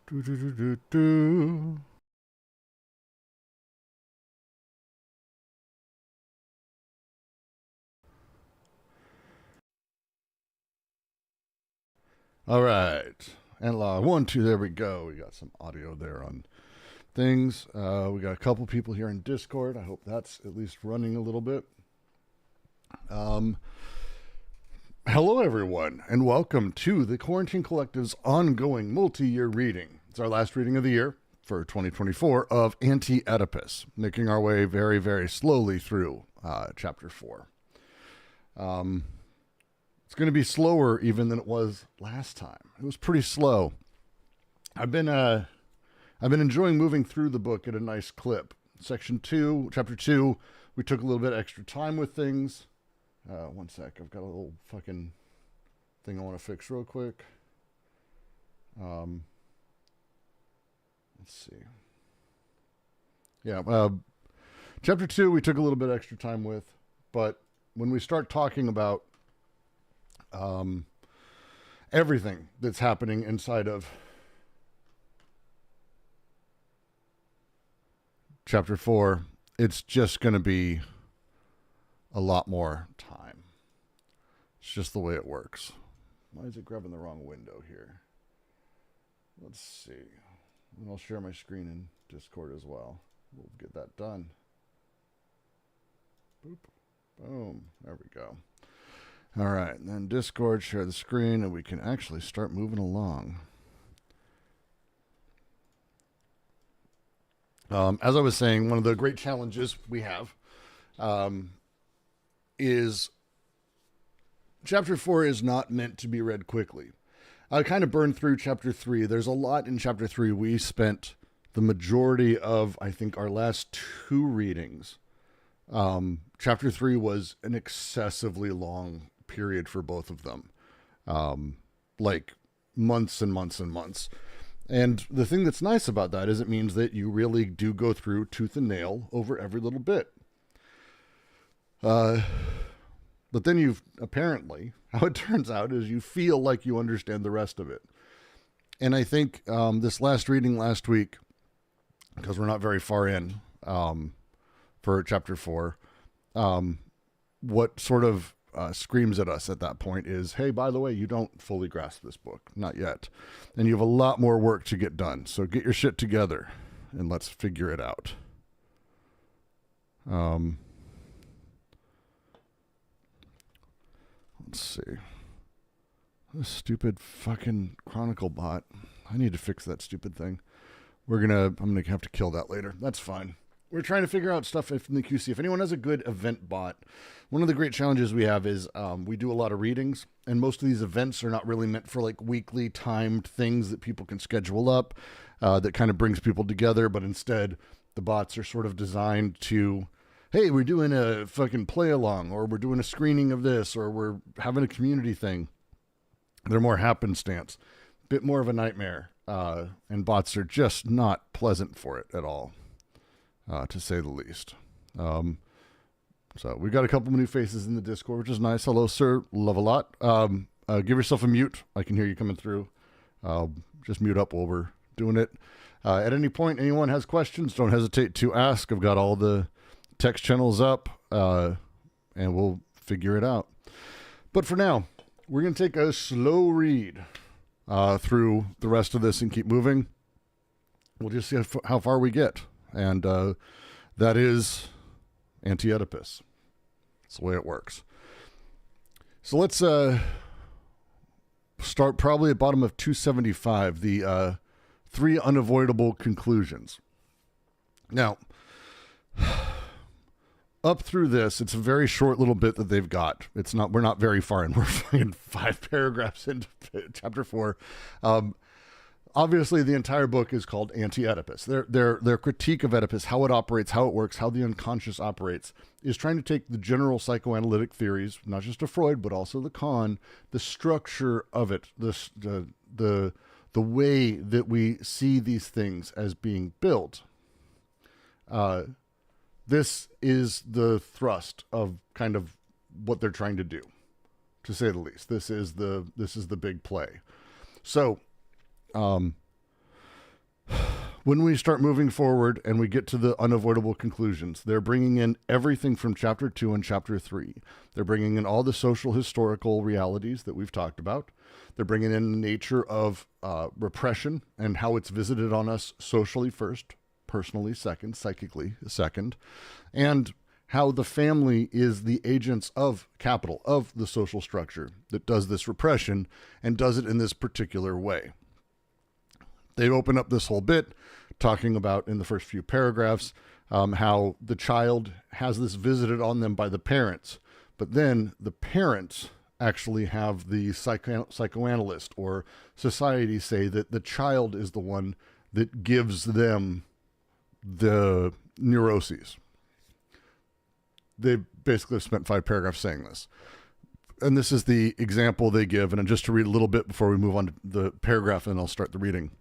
Do, do, do, do, do. All right. Analog 1, 2, there we go. We got some audio there on things. We got a couple people here in Discord. I hope that's at least running a little bit. Hello, everyone, and welcome to the Quarantine Collective's ongoing multi-year reading. It's our last reading of the year for 2024 of Anti-Oedipus, making our way very, very slowly through chapter 4. It's going to be slower even than it was last time. It was pretty slow. I've been enjoying moving through the book at a nice clip. Chapter 2, we took a little bit extra time with things. One sec, I've got a little fucking thing I want to fix real quick. Let's see. Yeah, chapter 2 we took a little bit extra time with, but when we start talking about everything that's happening inside of chapter 4, it's just going to be a lot more time. It's just the way it works. Why is it grabbing the wrong window here? Let's see. And I'll share my screen in Discord as well. We'll get that done. Boop. Boom. There we go. All right. And then Discord, share the screen, and we can actually start moving along. As I was saying, one of the great challenges we have is chapter 4 is not meant to be read quickly. I kind of burned through chapter 3. There's a lot in chapter 3. We spent the majority of, I think, our last 2 readings. Chapter 3 was an excessively long period for both of them. Like months and months and months. And the thing that's nice about that is it means that you really do go through tooth and nail over every little bit. But then you've apparently, how it turns out is you feel like you understand the rest of it. And I think this last reading last week, because we're not very far in for chapter 4, what sort of screams at us at that point is, hey, by the way, you don't fully grasp this book. Not yet. And you have a lot more work to get done. So get your shit together and let's figure it out. Let's see. This stupid fucking Chronicle bot. I need to fix that stupid thing. I'm gonna have to kill that later. That's fine. We're trying to figure out stuff in the QC. If anyone has a good event bot, one of the great challenges we have is we do a lot of readings, and most of these events are not really meant for like weekly timed things that people can schedule up that kind of brings people together, but instead the bots are sort of designed to, hey, we're doing a fucking play along, or we're doing a screening of this, or we're having a community thing. They're more happenstance, bit more of a nightmare, and bots are just not pleasant for it at all. To say the least. So we got a couple of new faces in the Discord, which is nice. Hello, sir. Love a lot. Give yourself a mute. I can hear you coming through. Just mute up while we're doing it. At any point, anyone has questions, don't hesitate to ask. I've got all the text channels up, and we'll figure it out. But for now, we're going to take a slow read through the rest of this and keep moving. We'll just see how far we get. And that is Anti-Oedipus. That's the way it works. So let's start probably at bottom of 275, the 3 unavoidable conclusions. Now, up through this, it's a very short little bit that they've got. We're not very far in. We're in 5 paragraphs into chapter 4. Obviously, the entire book is called Anti-Oedipus. Their critique of Oedipus, how it operates, how it works, how the unconscious operates, is trying to take the general psychoanalytic theories, not just of Freud, but also the structure of it, the way that we see these things as being built. This is the thrust of kind of what they're trying to do, to say the least. This is the big play. So, when we start moving forward and we get to the unavoidable conclusions, they're bringing in everything from chapter 2 and chapter 3. They're bringing in all the social historical realities that we've talked about. They're bringing in the nature of repression and how it's visited on us socially first, personally second, psychically second, and how the family is the agents of capital, of the social structure that does this repression and does it in this particular way. They open up this whole bit talking about in the first few paragraphs how the child has this visited on them by the parents, but then the parents actually have the psychoanalyst or society say that the child is the one that gives them the neuroses. They basically spent 5 paragraphs saying this. And this is the example they give. And just to read a little bit before we move on to the paragraph, and I'll start the reading.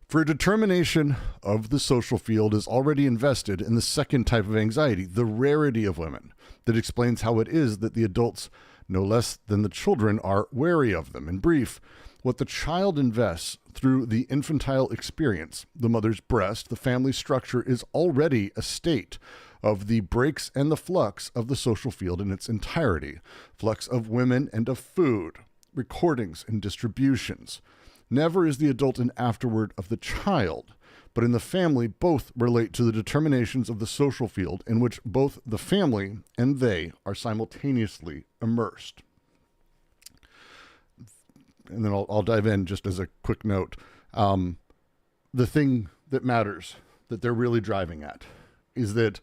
For a determination of the social field is already invested in the second type of anxiety, the rarity of women, that explains how it is that the adults, no less than the children, are wary of them. In brief, what the child invests through the infantile experience, the mother's breast, the family structure, is already a state of the breaks and the flux of the social field in its entirety, flux of women and of food, recordings and distributions. Never is the adult an afterward of the child, but in the family both relate to the determinations of the social field in which both the family and they are simultaneously immersed. And then I'll dive in just as a quick note. The thing that matters, that they're really driving at, is that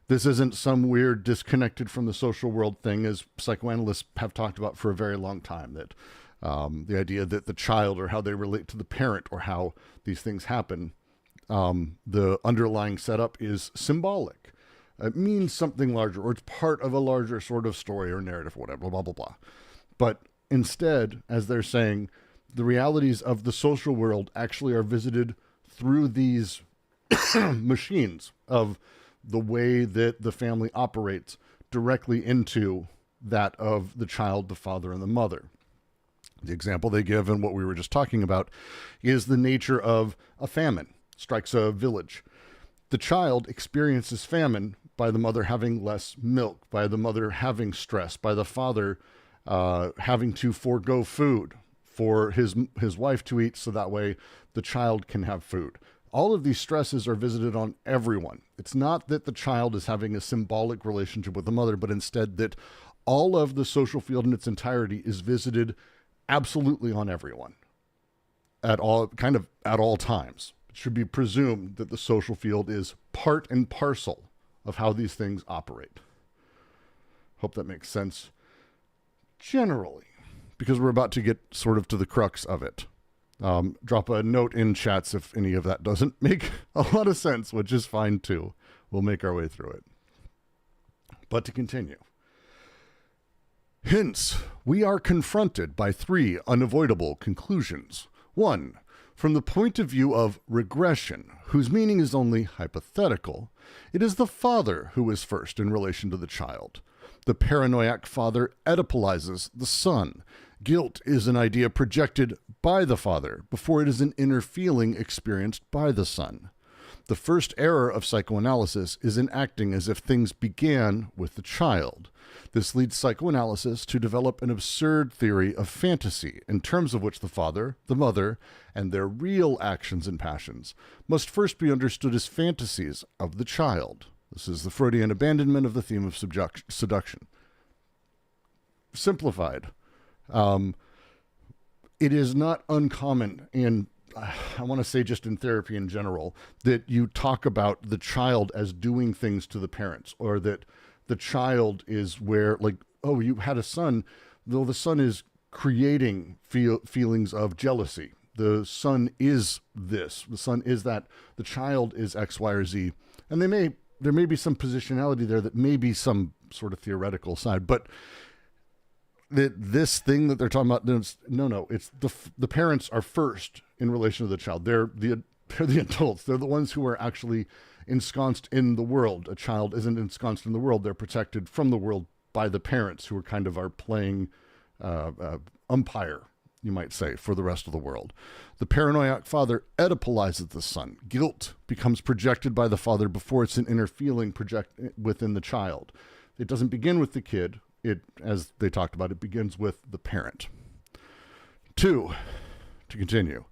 this isn't some weird disconnected from the social world thing, as psychoanalysts have talked about for a very long time, that the idea that the child or how they relate to the parent or how these things happen, the underlying setup is symbolic. It means something larger, or it's part of a larger sort of story or narrative or whatever, blah, blah, blah. But instead, as they're saying, the realities of the social world actually are visited through these machines of the way that the family operates directly into that of the child, the father, and the mother. The example they give and what we were just talking about is the nature of a famine strikes a village. The child experiences famine by the mother having less milk, by the mother having stress, by the father having to forego food for his wife to eat so that way the child can have food. All of these stresses are visited on everyone. It's not that the child is having a symbolic relationship with the mother, but instead that all of the social field in its entirety is visited absolutely on everyone at all times. It should be presumed that the social field is part and parcel of how these things operate. Hope that makes sense generally, because we're about to get sort of to the crux of it. Drop a note in chats if any of that doesn't make a lot of sense, which is fine too. We'll make our way through it. But to continue. Hence, we are confronted by 3 unavoidable conclusions. 1. From the point of view of regression, whose meaning is only hypothetical, it is the father who is first in relation to the child. The paranoiac father Oedipalizes the son. Guilt is an idea projected by the father before it is an inner feeling experienced by the son. The first error of psychoanalysis is in acting as if things began with the child. This leads psychoanalysis to develop an absurd theory of fantasy, in terms of which the father, the mother, and their real actions and passions must first be understood as fantasies of the child. This is the Freudian abandonment of the theme of seduction. Simplified. It is not uncommon in, I want to say just in therapy in general, that you talk about the child as doing things to the parents, or that the child is where, like, oh, you had a son, though the son is creating feelings of jealousy. The son is this, the son is that, the child is X, Y, or Z. And there may be some positionality there that may be some sort of theoretical side, but this thing that they're talking about, no, it's the parents are first in relation to the child. They're the adults. They're the ones who are actually ensconced in the world. A child isn't ensconced in the world. They're protected from the world by the parents, who are kind of playing umpire you might say, for the rest of the world. The paranoiac father Oedipalizes the son. Guilt becomes projected by the father before it's an inner feeling within the child. It doesn't begin with the kid. It, as they talked about, it begins with the parent. 2, to continue.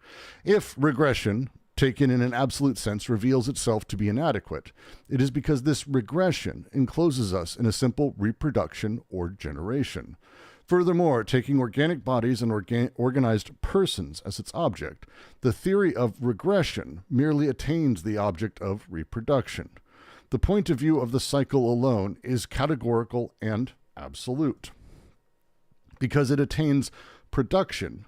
If regression, taken in an absolute sense, reveals itself to be inadequate, it is because this regression encloses us in a simple reproduction or generation. Furthermore, taking organic bodies and organized persons as its object, the theory of regression merely attains the object of reproduction. The point of view of the cycle alone is categorical and absolute, because it attains production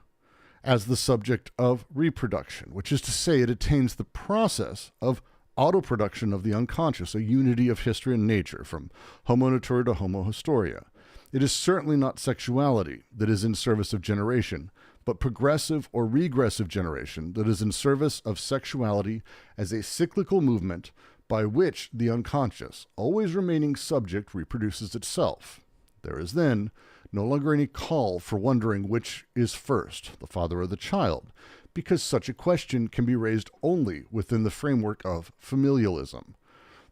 as the subject of reproduction, which is to say it attains the process of autoproduction of the unconscious, a unity of history and nature, from homo natura to homo historia. It is certainly not sexuality that is in service of generation, but progressive or regressive generation that is in service of sexuality as a cyclical movement by which the unconscious, always remaining subject, reproduces itself. There is then no longer any call for wondering which is first, the father or the child, because such a question can be raised only within the framework of familialism.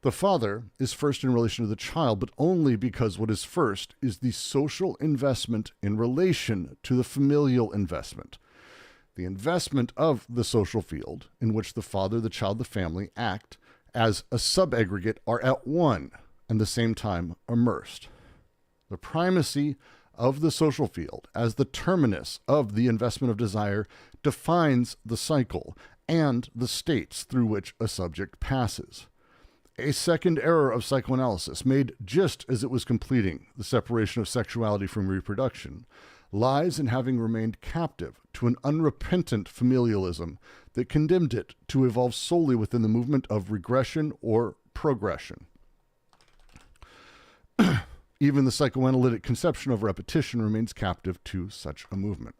The father is first in relation to the child, but only because what is first is the social investment in relation to the familial investment. The investment of the social field in which the father, the child, the family act as a subaggregate are at one and the same time immersed. The primacy of the social field as the terminus of the investment of desire defines the cycle and the states through which a subject passes. A second error of psychoanalysis, made just as it was completing the separation of sexuality from reproduction, lies in having remained captive to an unrepentant familialism that condemned it to evolve solely within the movement of regression or progression. Even the psychoanalytic conception of repetition remains captive to such a movement.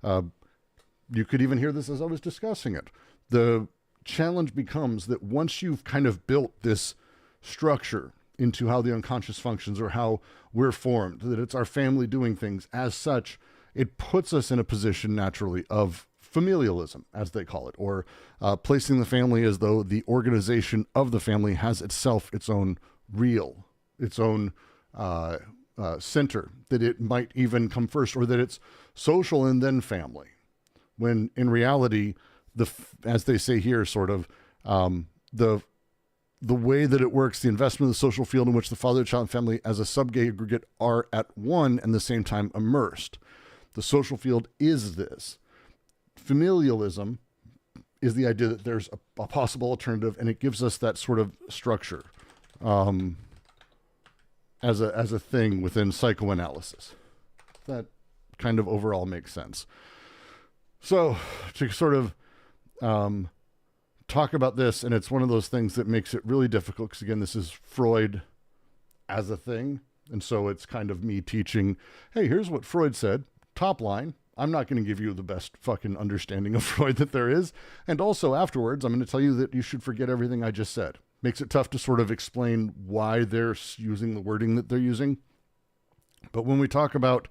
You could even hear this as I was discussing it. The challenge becomes that once you've kind of built this structure into how the unconscious functions or how we're formed, that it's our family doing things as such, it puts us in a position naturally of familialism, as they call it, or placing the family as though the organization of the family has itself its own real, its own center, that it might even come first, or that it's social and then family, when in reality, as they say here, sort of, the way that it works, the investment of the social field in which the father, child, and family as a subaggregate are at one and the same time immersed. The social field is this. Familialism is the idea that there's a possible alternative, and it gives us that sort of structure as a thing within psychoanalysis. That kind of overall makes sense. So to sort of talk about this, and it's one of those things that makes it really difficult because, again, this is Freud as a thing, and so it's kind of me teaching, hey, here's what Freud said, top line. I'm not going to give you the best fucking understanding of Freud that there is, and also afterwards I'm going to tell you that you should forget everything I just said. Makes it tough to sort of explain why they're using the wording that they're using. But when we talk about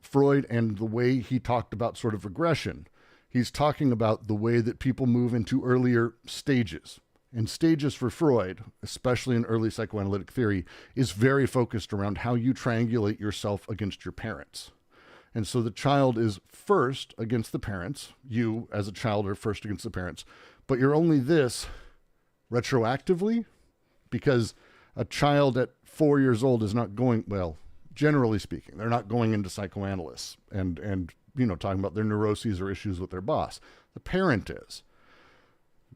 Freud and the way he talked about sort of regression, he's talking about the way that people move into earlier stages. And stages for Freud, especially in early psychoanalytic theory, is very focused around how you triangulate yourself against your parents. And so the child is first against the parents. You, as a child, are first against the parents. But you're only this retroactively, because a child at 4 years old is not going, well, generally speaking, they're not going into psychoanalysts and talking about their neuroses or issues with their boss. The parent is.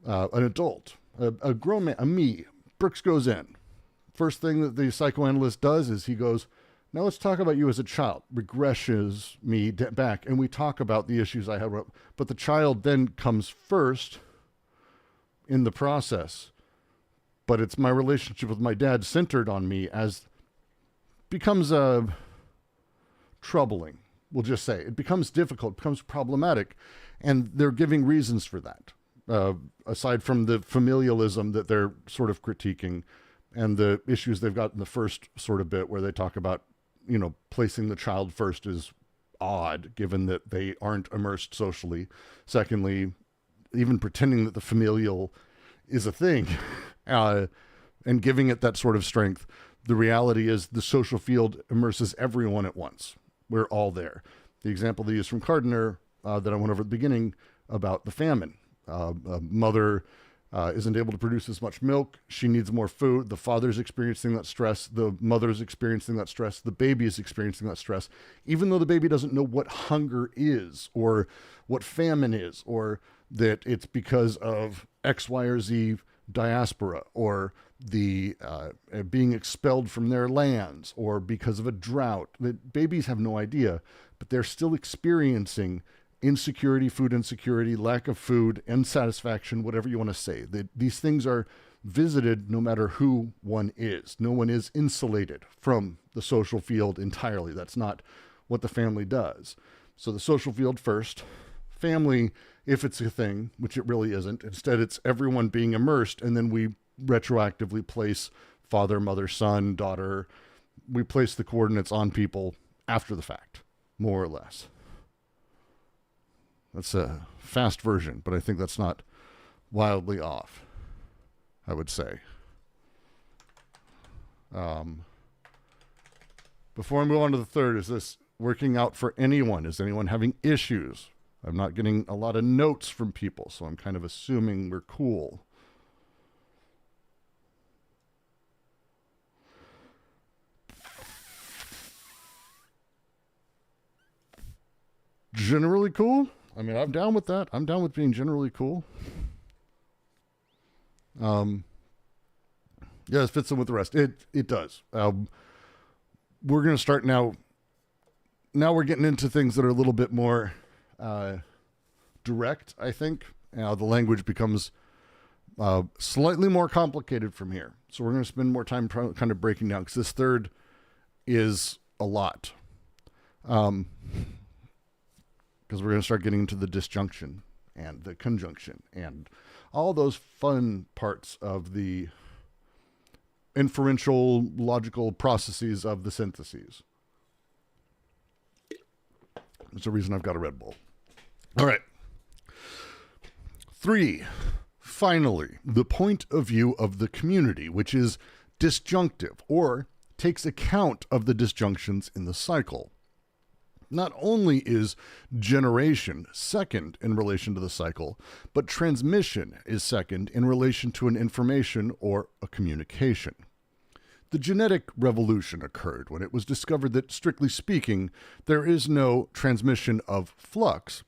An adult, a grown man, a me. Brooks goes in. First thing that the psychoanalyst does is he goes, now let's talk about you as a child. Regresses me back, and we talk about the issues I had. But the child then comes first in the process. But it's my relationship with my dad centered on me as becomes troubling. We'll just say it becomes difficult, becomes problematic, and they're giving reasons for that. Aside from the familialism that they're sort of critiquing and the issues they've got in the first sort of bit where they talk about, placing the child first is odd, given that they aren't immersed socially. Secondly, even pretending that the familial is a thing, and giving it that sort of strength, the reality is the social field immerses everyone at once. We're all there. The example they use from Gardner that I went over at the beginning about the famine. A mother isn't able to produce as much milk. She needs more food. The father's experiencing that stress. The mother's experiencing that stress. The baby is experiencing that stress. Even though the baby doesn't know what hunger is or what famine is, or that it's because of X, Y, or Z diaspora, or the being expelled from their lands, or because of a drought. That babies have no idea, but they're still experiencing insecurity, food insecurity, lack of food, unsatisfaction, whatever you want to say. These things are visited no matter who one is. No one is insulated from the social field entirely. That's not what the family does. So the social field first, family, if it's a thing, which it really isn't. Instead, it's everyone being immersed, and then we retroactively place father, mother, son, daughter. We place the coordinates on people after the fact, more or less. That's a fast version, but I think that's not wildly off, I would say. Before I move on to the third, is this working out for anyone? Is anyone having issues? I'm not getting a lot of notes from people, so I'm kind of assuming we're cool. Generally cool? I mean, I'm down with that. I'm down with being generally cool. Yeah, it fits in with the rest. It does. We're going to start now. Now we're getting into things that are a little bit more direct, I think. The language becomes slightly more complicated from here. So we're going to spend more time kind of breaking down, because this third is a lot. Because we're going to start getting into the disjunction and the conjunction and all those fun parts of the inferential logical processes of the syntheses. There's a reason I've got a Red Bull. All right. 3, finally, the point of view of the community, which is disjunctive, or takes account of the disjunctions in the cycle. Not only is generation second in relation to the cycle, but transmission is second in relation to an information or a communication. The genetic revolution occurred when it was discovered that, strictly speaking, there is no transmission of flux,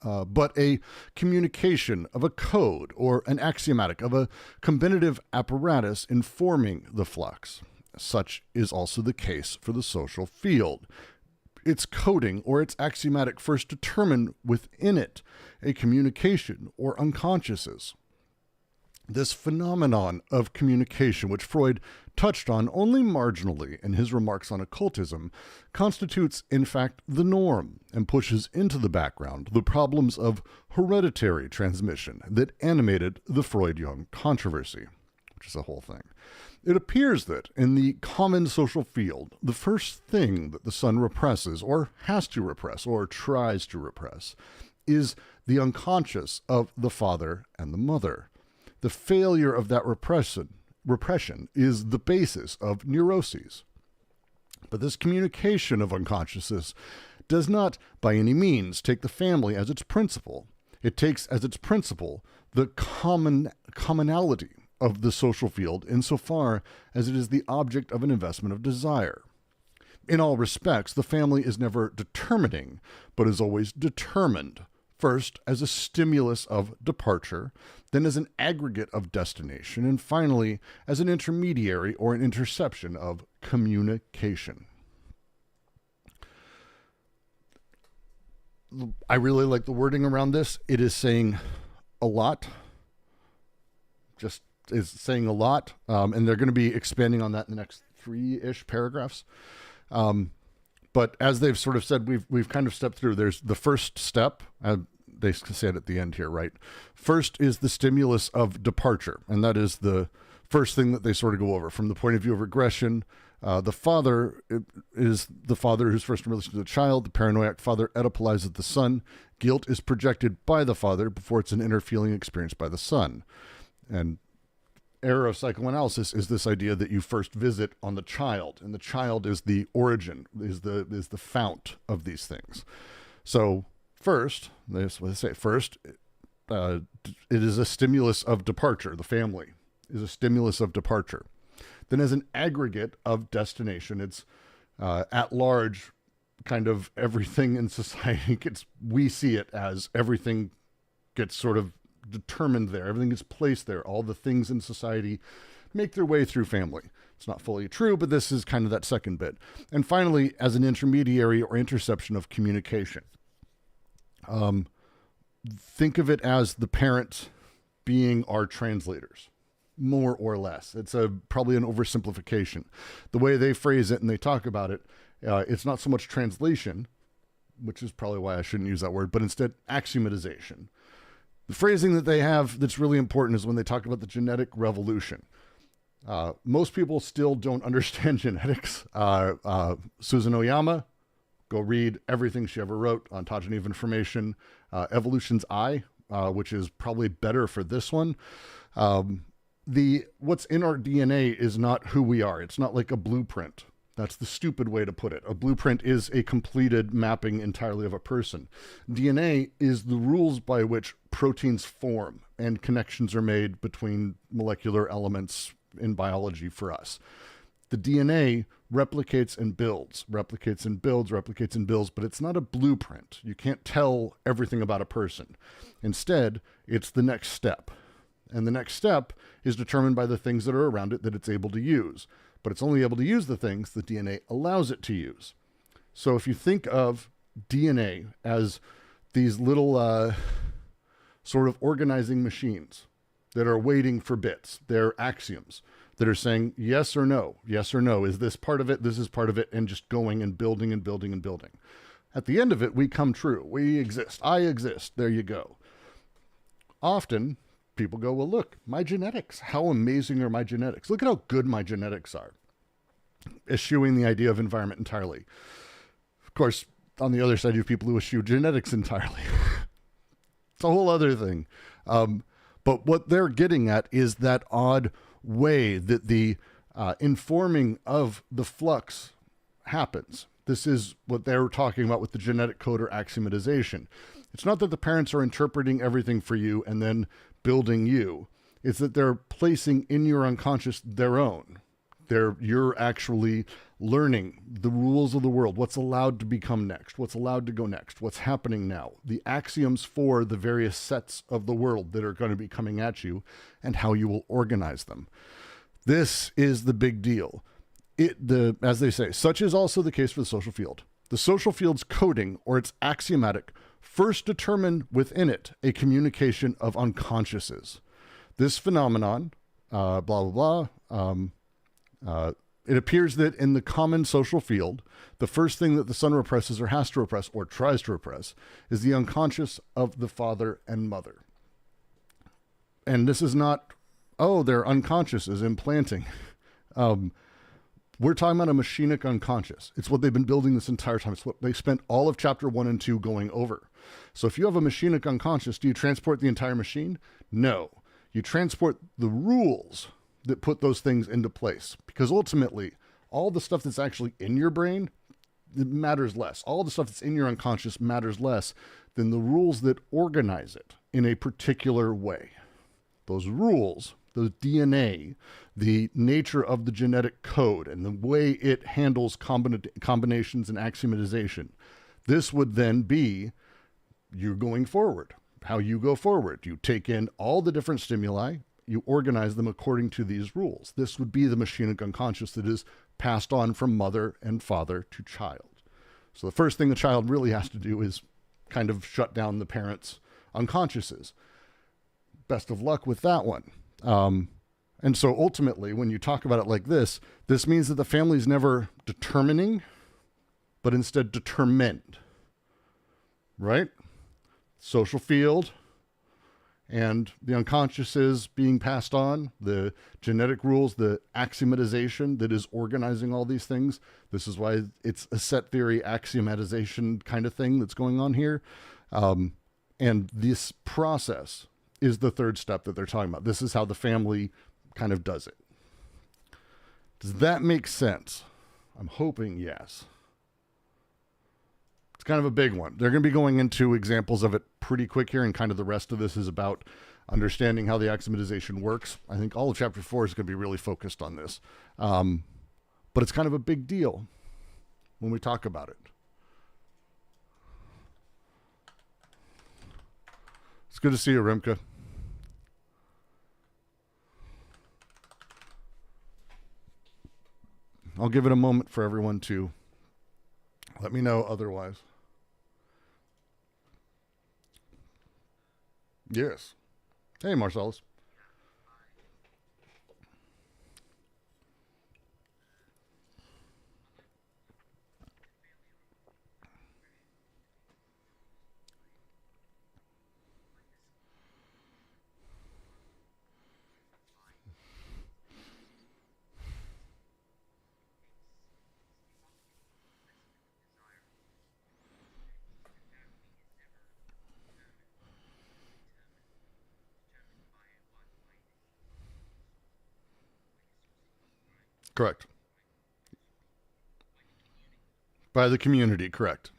but a communication of a code or an axiomatic, of a combinative apparatus informing the flux. Such is also the case for the social field. Its coding or its axiomatic first determine within it a communication or unconsciouses. This phenomenon of communication, which Freud touched on only marginally in his remarks on occultism, constitutes, in fact, the norm and pushes into the background the problems of hereditary transmission that animated the Freud-Jung controversy, which is a whole thing. It appears that in the common social field, the first thing that the son represses, or has to repress, or tries to repress, is the unconscious of the father and the mother. The failure of that repression is the basis of neuroses. But this communication of unconsciousness does not, by any means, take the family as its principle. It takes as its principle the commonality of the social field insofar as it is the object of an investment of desire. In all respects, the family is never determining, but is always determined, first as a stimulus of departure, then as an aggregate of destination, and finally as an intermediary or an interception of communication. I really like the wording around this. It is saying a lot. Just is saying a lot, and they're going to be expanding on that in the next 3-ish paragraphs. But as they've sort of said, we've kind of stepped through. There's the first step. They said at the end here, right? First is the stimulus of departure, and that is the first thing that they sort of go over from the point of view of regression. The father is the father who's first in relation to the child. The paranoiac father Oedipalizes the son. Guilt is projected by the father before it's an inner feeling experienced by the son. And era of psychoanalysis is this idea that you first visit on the child, and the child is the origin, is the fount of these things. So first, that's what they say. First, it is a stimulus of departure. The family is a stimulus of departure. Then as an aggregate of destination, it's at large kind of everything in society we see it as everything gets sort of determined there. Everything gets placed there. All the things in society make their way through family. It's not fully true, but this is kind of that second bit. And finally, as an intermediary or interception of communication. Think of it as the parents being our translators, more or less. It's probably an oversimplification. The way they phrase it and they talk about it, it's not so much translation, which is probably why I shouldn't use that word, but instead axiomatization. The phrasing that they have that's really important is when they talk about the genetic revolution. Most people still don't understand genetics. Susan Oyama, go read everything she ever wrote, Ontogeny of Information. Evolution's I, which is probably better for this one. What's in our DNA is not who we are. It's not like a blueprint. That's the stupid way to put it. A blueprint is a completed mapping entirely of a person. DNA is the rules by which proteins form and connections are made between molecular elements in biology for us. The DNA replicates and builds, but it's not a blueprint. You can't tell everything about a person. Instead, it's the next step. And the next step is determined by the things that are around it that it's able to use. But it's only able to use the things the DNA allows it to use. So if you think of DNA as these little sort of organizing machines that are waiting for bits, they're axioms that are saying yes or no, is this part of it, this is part of it, and just going and building and building and building. At the end of it, we come true. We exist. I exist. There you go. Often, people go, well, look, my genetics, how amazing are my genetics? Look at how good my genetics are. Eschewing the idea of environment entirely. Of course, on the other side, you have people who eschew genetics entirely. It's a whole other thing. But what they're getting at is that odd way that the informing of the flux happens. This is what they were talking about with the genetic code or axiomatization. It's not that the parents are interpreting everything for you and then building you. It's that they're placing in your unconscious their own. You're actually learning the rules of the world, what's allowed to become next, what's allowed to go next, what's happening now, the axioms for the various sets of the world that are going to be coming at you, and how you will organize them. This is the big deal. As they say, such is also the case for the social field. The social field's coding, or its axiomatic, first determined within it a communication of unconsciouses. This phenomenon, blah, blah, blah, it appears that in the common social field, the first thing that the son represses or has to repress or tries to repress is the unconscious of the father and mother. And this is not, oh, their unconscious is implanting. We're talking about a machinic unconscious. It's what they've been building this entire time. It's what they spent all of chapter 1 and 2 going over. So if you have a machinic unconscious, do you transport the entire machine? No. You transport the rules that put those things into place. Because ultimately, all the stuff that's actually in your brain, it matters less. All the stuff that's in your unconscious matters less than the rules that organize it in a particular way. Those rules, the DNA, the nature of the genetic code, and the way it handles combinations and axiomatization. This would then be you going forward, how you go forward. You take in all the different stimuli, you organize them according to these rules. This would be the machinic unconscious that is passed on from mother and father to child. So the first thing the child really has to do is kind of shut down the parents' unconsciouses. Best of luck with that one. And so ultimately, when you talk about it like this means that the family is never determining, but instead determined, right? Social field and the unconscious is being passed on, the genetic rules, the axiomatization that is organizing all these things. This is why it's a set theory axiomatization kind of thing that's going on here. And this process is the third step that they're talking about. This is how the family kind of does it. Does that make sense? I'm hoping yes. It's kind of a big one. They're going to be going into examples of it pretty quick here, and kind of the rest of this is about understanding how the axiomatization works. I think all of chapter 4 is going to be really focused on this. But it's kind of a big deal when we talk about it. It's good to see you, Remke. I'll give it a moment for everyone to let me know otherwise. Yes. Hey, Marcellus. Correct. By the community, correct.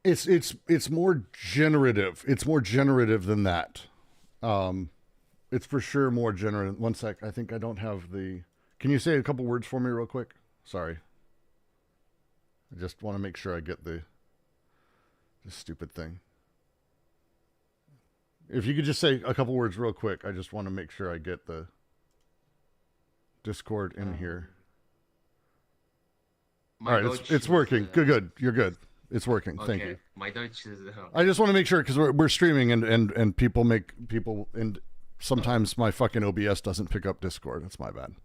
It's more generative. It's more generative than that. It's for sure more generative. One sec. I think I don't have the... Can you say a couple words for me real quick? Sorry. I just want to make sure I get this stupid thing. If you could just say a couple words real quick, I just want to make sure I get the Discord in here. All right, it's working. Good. You're good. It's working. Okay. Thank you. My Deutsch is... I just want to make sure, because we're streaming and people and sometimes my fucking OBS doesn't pick up Discord. That's my bad.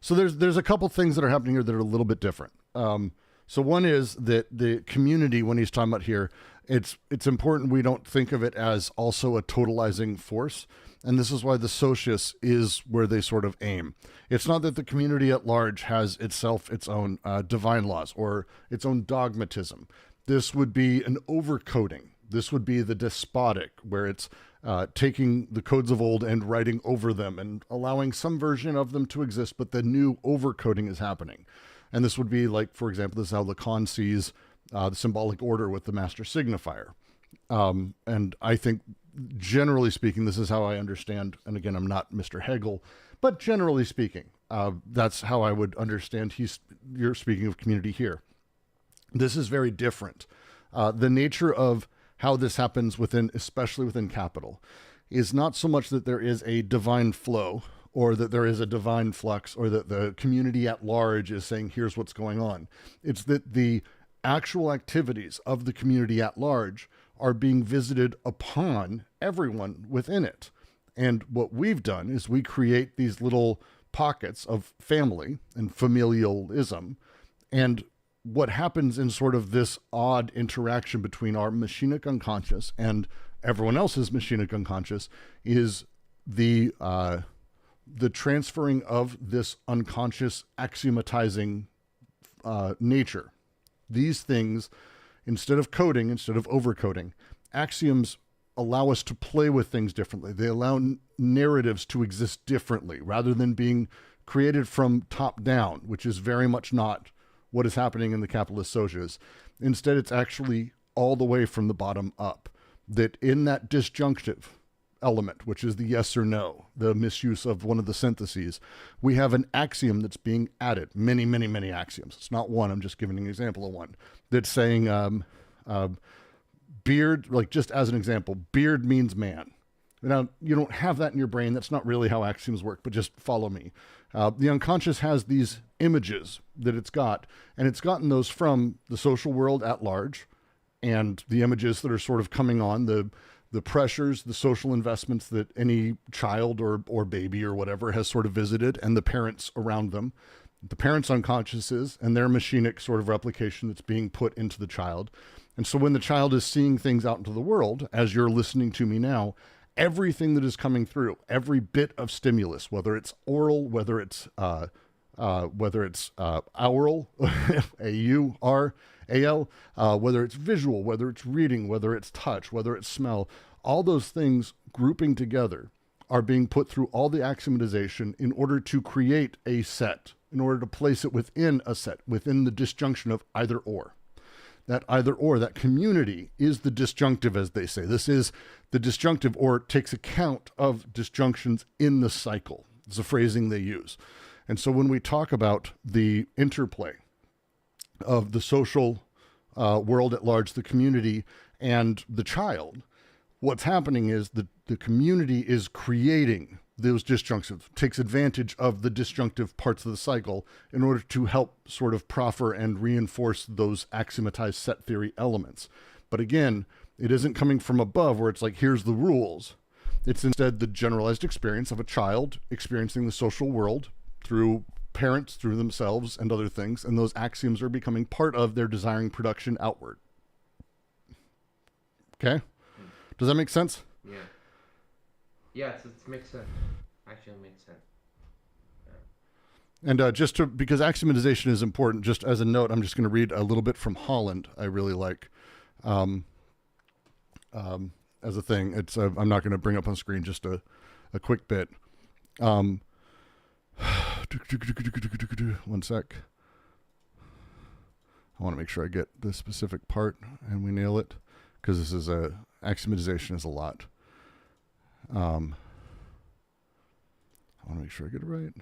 So there's a couple things that are happening here that are a little bit different. So one is that the community, when he's talking about here, it's important we don't think of it as also a totalizing force. And this is why the socius is where they sort of aim. It's not that the community at large has its own divine laws or its own dogmatism. This would be an overcoding. This would be the despotic, where it's taking the codes of old and writing over them and allowing some version of them to exist, but the new overcoding is happening. And this would be like, for example, this is how Lacan sees the symbolic order with the master signifier. And I think, generally speaking, this is how I understand, and again, I'm not Mr. Hegel, but generally speaking, that's how I would understand you're speaking of community here. This is very different. The nature of how this happens especially within capital, is not so much that there is a divine flow or that there is a divine flux or that the community at large is saying, here's what's going on. It's that the actual activities of the community at large are being visited upon everyone within it. And what we've done is we create these little pockets of family and familialism, and what happens in sort of this odd interaction between our machinic unconscious and everyone else's machinic unconscious is the transferring of this unconscious axiomatizing nature. These things, instead of overcoding, axioms allow us to play with things differently. They allow narratives to exist differently rather than being created from top down, which is very much not what is happening in the capitalist socias. Instead, it's actually all the way from the bottom up. That in that disjunctive element, which is the yes or no, the misuse of one of the syntheses, we have an axiom that's being added. Many, many, many axioms. It's not one. I'm just giving an example of one. That's saying beard, like just as an example, beard means man. Now, you don't have that in your brain. That's not really how axioms work, but just follow me. The unconscious has these images that it's got, and it's gotten those from the social world at large, and the images that are sort of coming on, the the pressures, the social investments that any child or baby or whatever has sort of visited, and the parents around them, the parents' unconsciouses and their machinic sort of replication that's being put into the child. And so when the child is seeing things out into the world, as you're listening to me now, everything that is coming through, every bit of stimulus, whether it's oral, whether it's aural, A-U-R-A-L, whether it's visual, whether it's reading, whether it's touch, whether it's smell, all those things grouping together are being put through all the axiomatization in order to create a set, in order to place it within a set, within the disjunction of either or. That either or, that community is the disjunctive, as they say. This is the disjunctive, or takes account of disjunctions in the cycle. It's a phrasing they use. And so when we talk about the interplay of the social world at large, the community, and the child, what's happening is that the community is creating those disjunctions, takes advantage of the disjunctive parts of the cycle in order to help sort of proffer and reinforce those axiomatized set theory elements. But again, it isn't coming from above where it's like, here's the rules. It's instead the generalized experience of a child experiencing the social world through parents, through themselves, and other things, and those axioms are becoming part of their desiring production outward. Okay? Does that make sense? Yeah. Yeah, it makes sense. Actually, it makes sense. Yeah. And just to, because axiomatization is important, just as a note, I'm just going to read a little bit from Holland. I really like, as a thing. It's I'm not going to bring up on screen, just a quick bit. One sec. I want to make sure I get the specific part and we nail it, because this is axiomatization is a lot. I want to make sure I get it right.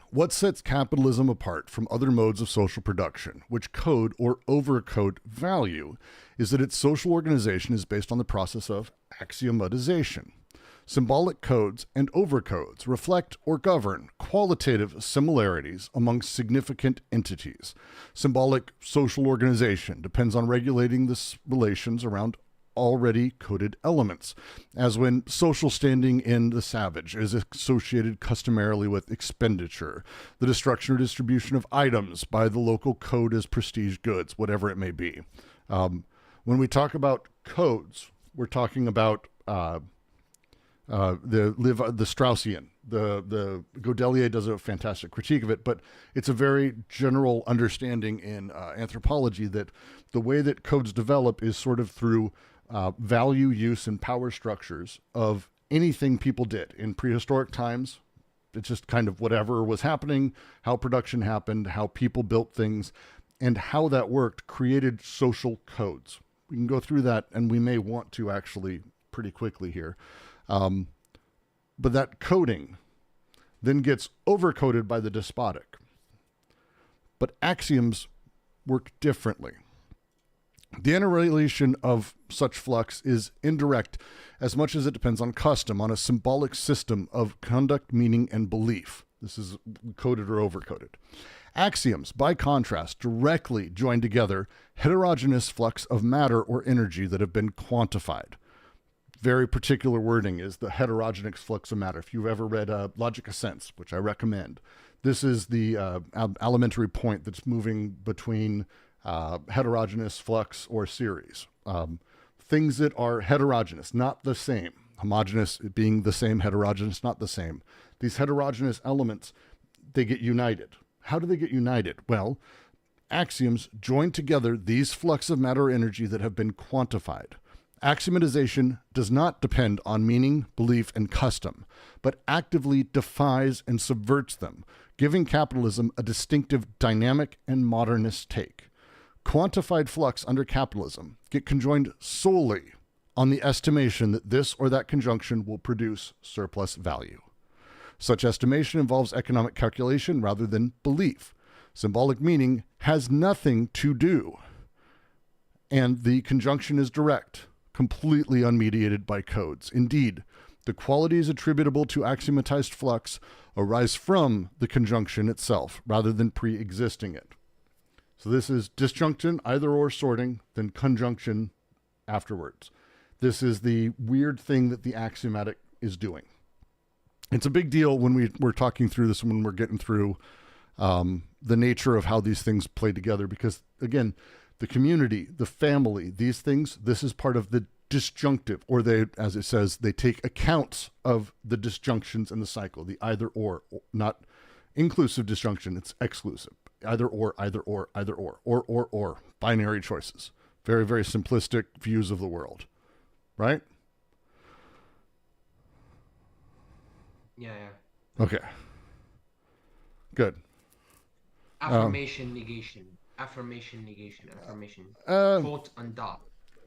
What sets capitalism apart from other modes of social production, which code or overcode value, is that its social organization is based on the process of axiomatization. Symbolic codes and overcodes reflect or govern qualitative similarities among significant entities. Symbolic social organization depends on regulating the relations around already coded elements, as when social standing in the savage is associated customarily with expenditure, the destruction or distribution of items by the local code as prestige goods, whatever it may be. When we talk about codes, we're talking about the Straussian. The Godelier does a fantastic critique of it, but it's a very general understanding in anthropology that the way that codes develop is sort of through value, use, and power structures of anything people did in prehistoric times. It's just kind of whatever was happening, how production happened, how people built things, and how that worked created social codes. We can go through that, and we may want to actually pretty quickly here. But that coding then gets overcoded by the despotic. But axioms work differently. The interrelation of such flux is indirect as much as it depends on custom, on a symbolic system of conduct, meaning, and belief. This is coded or overcoded. Axioms, by contrast, directly join together heterogeneous flux of matter or energy that have been quantified. Very particular wording is the heterogeneous flux of matter. If you've ever read Logic of Sense, which I recommend, this is the elementary point that's moving between heterogeneous flux or series. Things that are heterogeneous, not the same. Homogeneous being the same, heterogeneous not the same. These heterogeneous elements, they get united. How do they get united? Well, axioms join together these flux of matter or energy that have been quantified. Axiomatization does not depend on meaning, belief, and custom, but actively defies and subverts them, giving capitalism a distinctive dynamic and modernist take. Quantified flux under capitalism get conjoined solely on the estimation that this or that conjunction will produce surplus value. Such estimation involves economic calculation rather than belief. Symbolic meaning has nothing to do, and the conjunction is direct, completely unmediated by codes. Indeed, the qualities attributable to axiomatized flux arise from the conjunction itself rather than pre-existing it. So this is disjunction, either or sorting, then conjunction, afterwards. This is the weird thing that the axiomatic is doing. It's a big deal when we're talking through this, when we're getting through the nature of how these things play together, because again, the community, the family, these things, this is part of the disjunctive, or they, as it says, they take accounts of the disjunctions in the cycle, the either or, not inclusive disjunction, it's exclusive. Either or, either or, either or, binary choices. Very, very simplistic views of the world, right? Yeah. Okay. Good. Affirmation, negation. Affirmation, negation. Affirmation. Fort and da.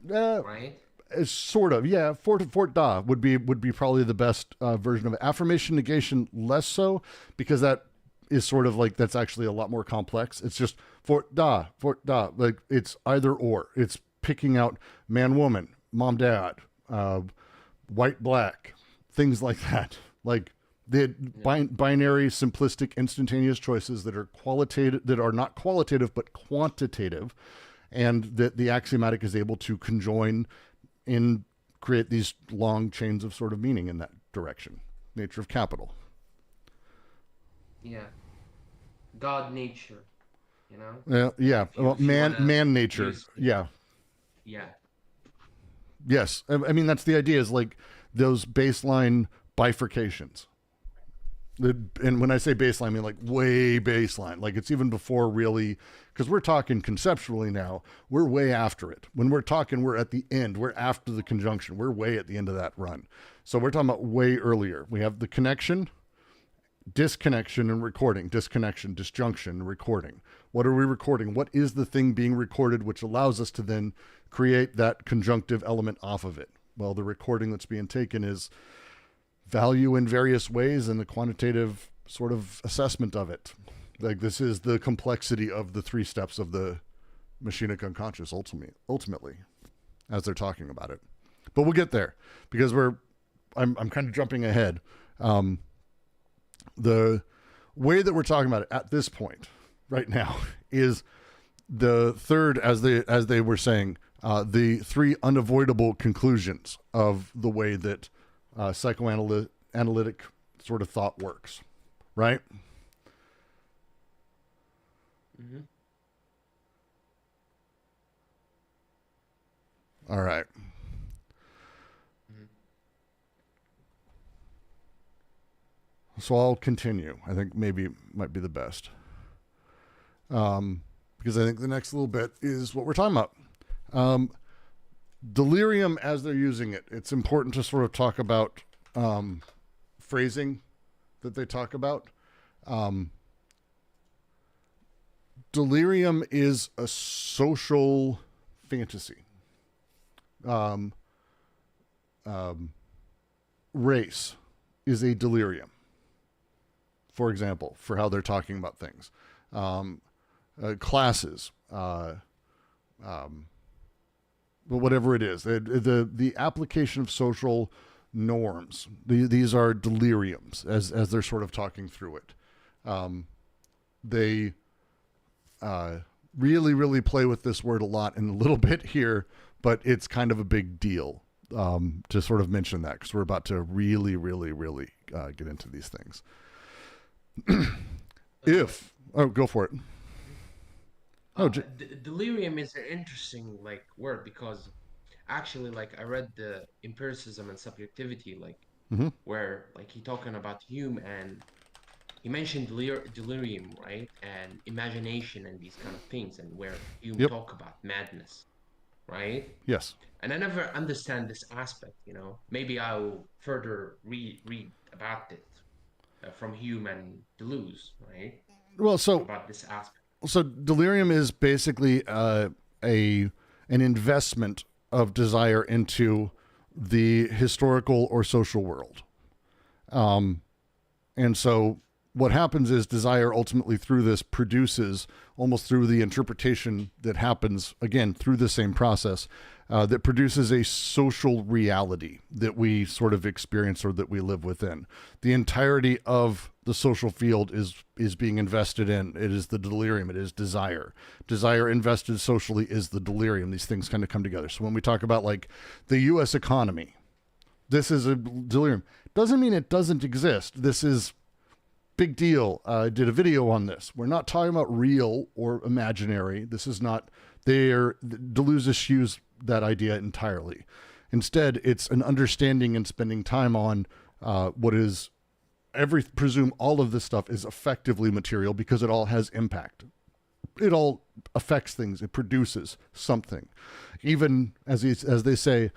Right? Sort of, yeah. Fort da would be probably the best version of it. Affirmation, negation, less so, because that is sort of like, that's actually a lot more complex. It's just fort da, like it's either or. It's picking out man, woman, mom, dad, white, black, things like that. Like the binary, simplistic, instantaneous choices that are qualitative, that are not qualitative but quantitative, and that the axiomatic is able to conjoin and create these long chains of sort of meaning in that direction. Nature of capital. Yeah. God nature, you know? Yeah. Well, man nature. Yeah. Yeah. Yes. I mean, that's the idea, is like those baseline bifurcations. And when I say baseline, I mean like way baseline. Like it's even before really, because we're talking conceptually now, we're way after it. When we're talking, we're at the end. We're after the conjunction. We're way at the end of that run. So we're talking about way earlier. We have the connection, disconnection, and recording. Disconnection, disjunction, recording. What are we recording? What is the thing being recorded, which allows us to then create that conjunctive element off of it? Well, the recording that's being taken is value in various ways, and the quantitative sort of assessment of it. Like this is the complexity of the 3 steps of the machinic unconscious ultimately, as they're talking about it. But we'll get there, because I'm kind of jumping ahead. The way that we're talking about it at this point right now is the third, as they were saying, the 3 unavoidable conclusions of the way that psychoanalytic sort of thought works, right? Mm-hmm. All right. Mm-hmm. So I'll continue. I think maybe might be the best. Because I think the next little bit is what we're talking about. Delirium, as they're using it, it's important to sort of talk about phrasing that they talk about. Delirium is a social fantasy. Race is a delirium, for example, for how they're talking about things. Classes, but whatever it is, the application of social norms, these are deliriums as they're sort of talking through it. They really, really play with this word a lot in a little bit here, but it's kind of a big deal to sort of mention that, because we're about to really, really, really get into these things. Go for it. Delirium is an interesting word, because actually I read the empiricism and subjectivity where he talking about Hume, and he mentioned delirium, right, and imagination and these kind of things, and where Hume talk about madness, right? Yes. And I never understand this aspect, maybe I'll further read about it from Hume and deleuze, right? Well, so about this aspect. So delirium is basically an investment of desire into the historical or social world. And so what happens is desire ultimately through this produces, almost through the interpretation that happens, again, through the same process, that produces a social reality that we sort of experience or that we live within. The entirety of the social field is being invested in. It is the delirium. It is desire. Desire invested socially is the delirium. These things kind of come together. So when we talk about like the U.S. economy, this is a delirium. Doesn't mean it doesn't exist. This is big deal. I did a video on this. We're not talking about real or imaginary. This is not there. Deleuze eschews that idea entirely. Instead, it's an understanding and spending time on what is presume all of this stuff is effectively material because it all has impact. It all affects things. It produces something. Even as they say,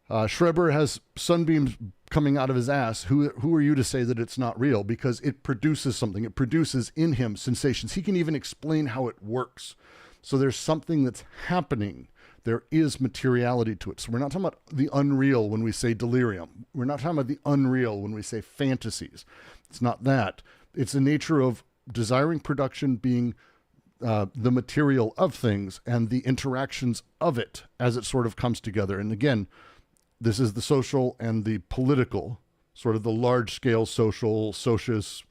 Schreber has sunbeams coming out of his ass. Who are you to say that it's not real? Because it produces something. It produces in him sensations. He can even explain how it works. So there's something that's happening. There is materiality to it. So we're not talking about the unreal when we say delirium. We're not talking about the unreal when we say fantasies. It's not that. It's the nature of desiring production being the material of things and the interactions of it as it sort of comes together. And again, this is the social and the political, sort of the large-scale social, socius,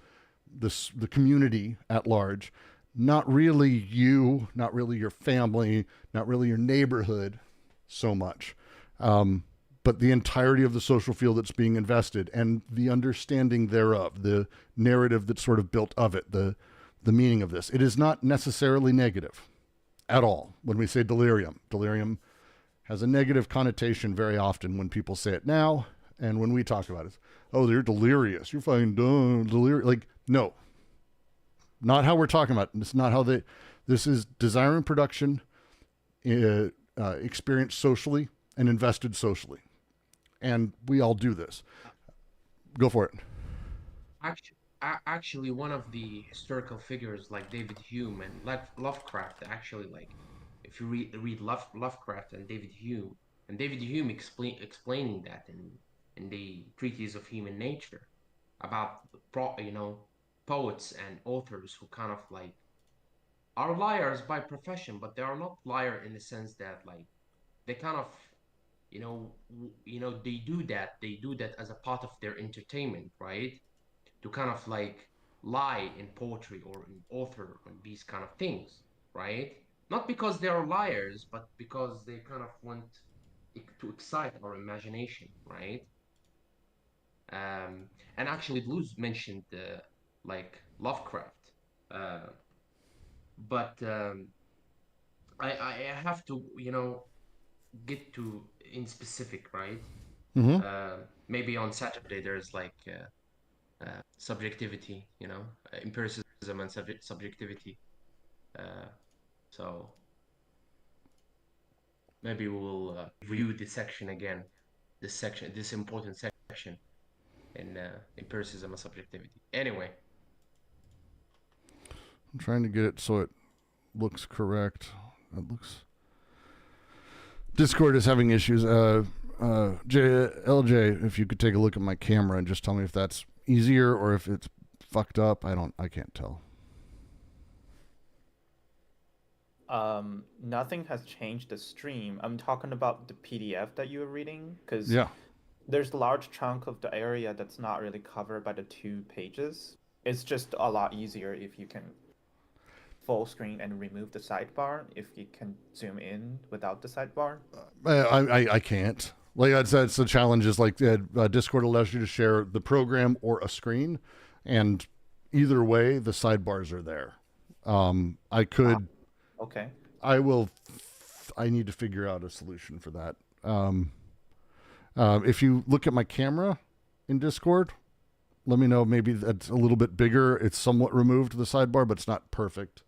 the community at large. Not really you, not really your family, not really your neighborhood so much, but the entirety of the social field that's being invested and the understanding thereof, the narrative that's sort of built of it, the meaning of this. It is not necessarily negative at all when we say delirium. Delirium has a negative connotation very often when people say it now, and when we talk about it, oh, you're delirious. You're fucking dumb, delirious. Like, no, not how we're talking about it. It's not how this is desire and production, experienced socially and invested socially. And we all do this. Go for it. Actually, one of the historical figures like David Hume and Lovecraft, actually, like if you read Lovecraft and David Hume explaining that in the Treatise of Human Nature about poets and authors who kind of like are liars by profession, but they are not liar in the sense that like they kind of they do that as a part of their entertainment, right? To kind of like lie in poetry or in author and these kind of things, right? Not because they are liars, but because they kind of want to excite our imagination, right? And actually, Deleuze mentioned like Lovecraft, but I have to get to in specific, right? Mm-hmm. Maybe on Saturday there's like subjectivity, empiricism and subjectivity. So maybe we'll review this section again, this important section in empiricism and subjectivity. Anyway, I'm trying to get it so it looks correct. Discord is having issues. LJ, if you could take a look at my camera and just tell me if that's easier or if it's fucked up. I can't tell. Nothing has changed the stream. I'm talking about the PDF that you were reading, because there's a large chunk of the area that's not really covered by the 2 pages. It's just a lot easier if you can full screen and remove the sidebar, if you can zoom in without the sidebar. I can't. Like that's the challenge is like Discord allows you to share the program or a screen, and either way the sidebars are there. I could. Okay. I will. I need to figure out a solution for that. If you look at my camera in Discord, let me know. Maybe that's a little bit bigger. It's somewhat removed the sidebar, but it's not perfect.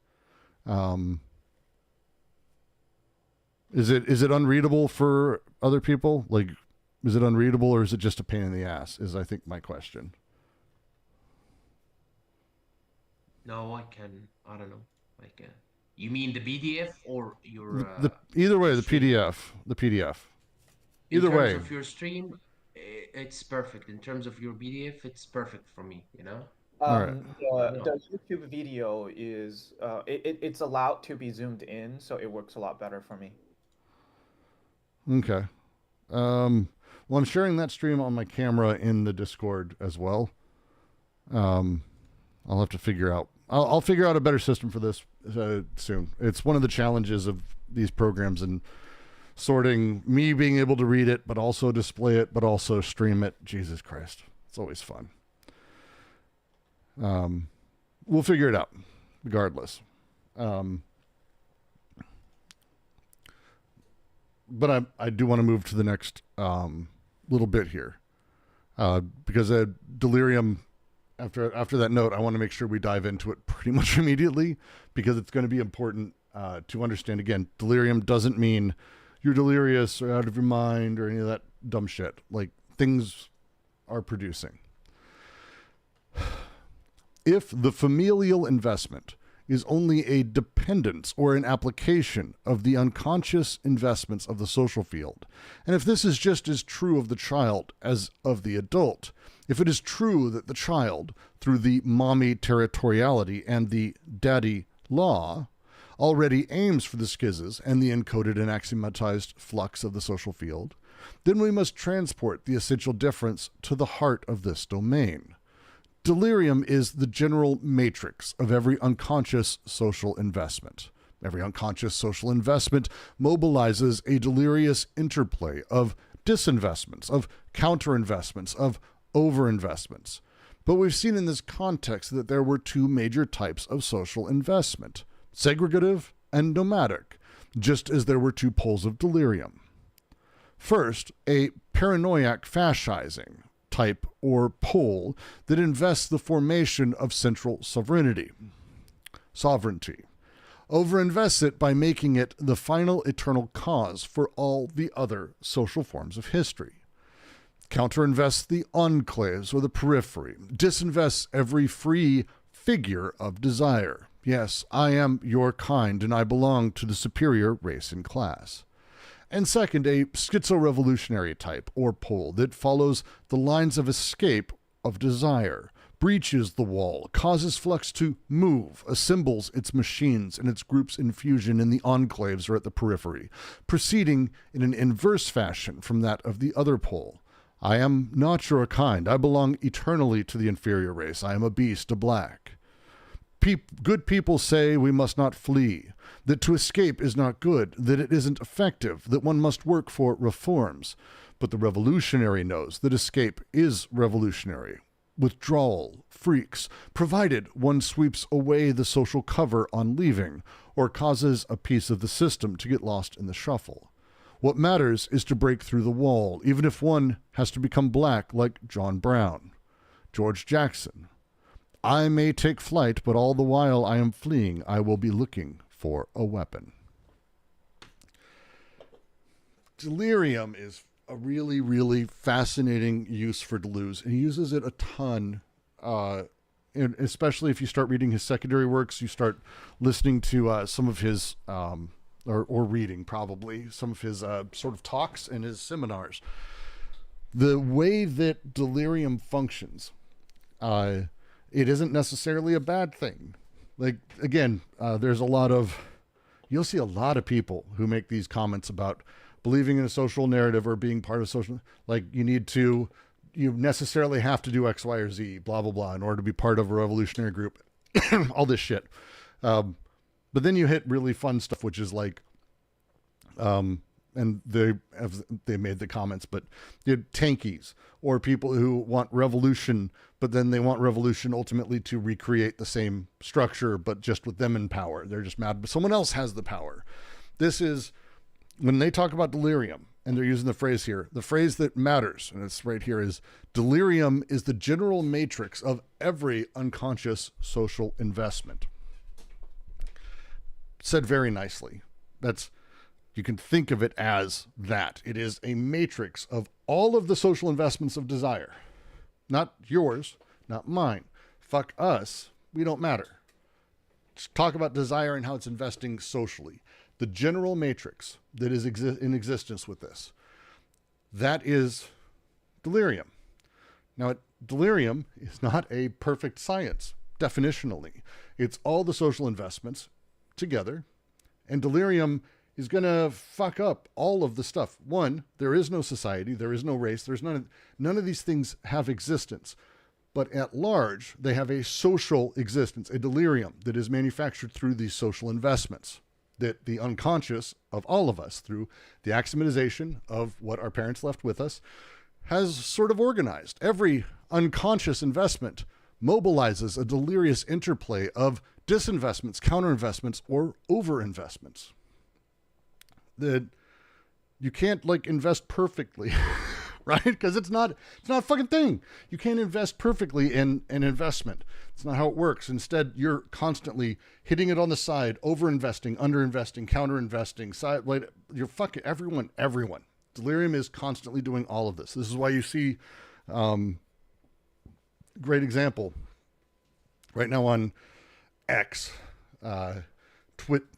Is it unreadable for other people? Like, is it unreadable or is it just a pain in the ass? Is I think my question. No, I don't know. Like, you mean the PDF or your either way, the PDF. Either way. In terms of your stream, it's perfect. In terms of your PDF, it's perfect for me. All right. The YouTube video is it's allowed to be zoomed in, so it works a lot better for me. Okay. Well, I'm sharing that stream on my camera in the Discord as well. I'll have to figure out. I'll figure out a better system for this soon. It's one of the challenges of these programs and sorting me being able to read it, but also display it, but also stream it. Jesus Christ, it's always fun. We'll figure it out, regardless. But I do want to move to the next little bit here, because delirium. After that note, I want to make sure we dive into it pretty much immediately, because it's going to be important to understand. Again, delirium doesn't mean you're delirious or out of your mind or any of that dumb shit. Like, things are producing. If the familial investment is only a dependence or an application of the unconscious investments of the social field, and if this is just as true of the child as of the adult, if it is true that the child, through the mommy territoriality and the daddy law, already aims for the schizas and the encoded and axiomatized flux of the social field, then we must transport the essential difference to the heart of this domain. Delirium is the general matrix of every unconscious social investment. Every unconscious social investment mobilizes a delirious interplay of disinvestments, of counterinvestments, of overinvestments. But we've seen in this context that there were two major types of social investment, segregative and nomadic, just as there were two poles of delirium. First, a paranoiac fascising type or pole that invests the formation of central sovereignty, overinvests it by making it the final eternal cause for all the other social forms of history. Counterinvests the enclaves or the periphery, disinvests every free figure of desire. Yes, I am your kind and I belong to the superior race and class. And second, a schizo-revolutionary type or pole that follows the lines of escape of desire, breaches the wall, causes flux to move, assembles its machines and its groups in fusion in the enclaves or at the periphery, proceeding in an inverse fashion from that of the other pole. I am not your kind. I belong eternally to the inferior race. I am a beast, a black. Good people say we must not flee, that to escape is not good, that it isn't effective, that one must work for reforms. But the revolutionary knows that escape is revolutionary. Withdrawal freaks, provided one sweeps away the social cover on leaving, or causes a piece of the system to get lost in the shuffle. What matters is to break through the wall, even if one has to become black like John Brown, George Jackson. I may take flight, but all the while I am fleeing, I will be looking for a weapon. Delirium is a really, really fascinating use for Deleuze, and he uses it a ton, and especially if you start reading his secondary works, you start listening to some of his... or reading probably some of his sort of talks and his seminars. The way that delirium functions, it isn't necessarily a bad thing. Like, again, you'll see a lot of people who make these comments about believing in a social narrative or being part of social, like you necessarily have to do X, Y, or Z, blah, blah, blah, in order to be part of a revolutionary group, all this shit. But then you hit really fun stuff, which is like, and they made the comments, but tankies or people who want revolution, but then they want revolution ultimately to recreate the same structure, but just with them in power. They're just mad, but someone else has the power. This is when they talk about delirium, and they're using the phrase here. The phrase that matters, and it's right here, is delirium is the general matrix of every unconscious social investment. Said very nicely. You can think of it as that. It is a matrix of all of the social investments of desire. Not yours, not mine. Fuck us. We don't matter. Just talk about desire and how it's investing socially. The general matrix that is in existence with this. That is delirium. Now, delirium is not a perfect science, definitionally. It's all the social investments together, and delirium is going to fuck up all of the stuff. One, there is no society, there is no race, there's none of these things have existence. But at large, they have a social existence, a delirium that is manufactured through these social investments, that the unconscious of all of us, through the axiomatization of what our parents left with us, has sort of organized. Every unconscious investment mobilizes a delirious interplay of disinvestments, counterinvestments, or overinvestments. That you can't like invest perfectly, right? Because it's not a fucking thing. You can't invest perfectly in an investment. It's not how it works. Instead, you're constantly hitting it on the side, overinvesting, underinvesting, counterinvesting, side, like, you're fucking everyone. Delirium is constantly doing all of this. This is why you see, great example right now on X,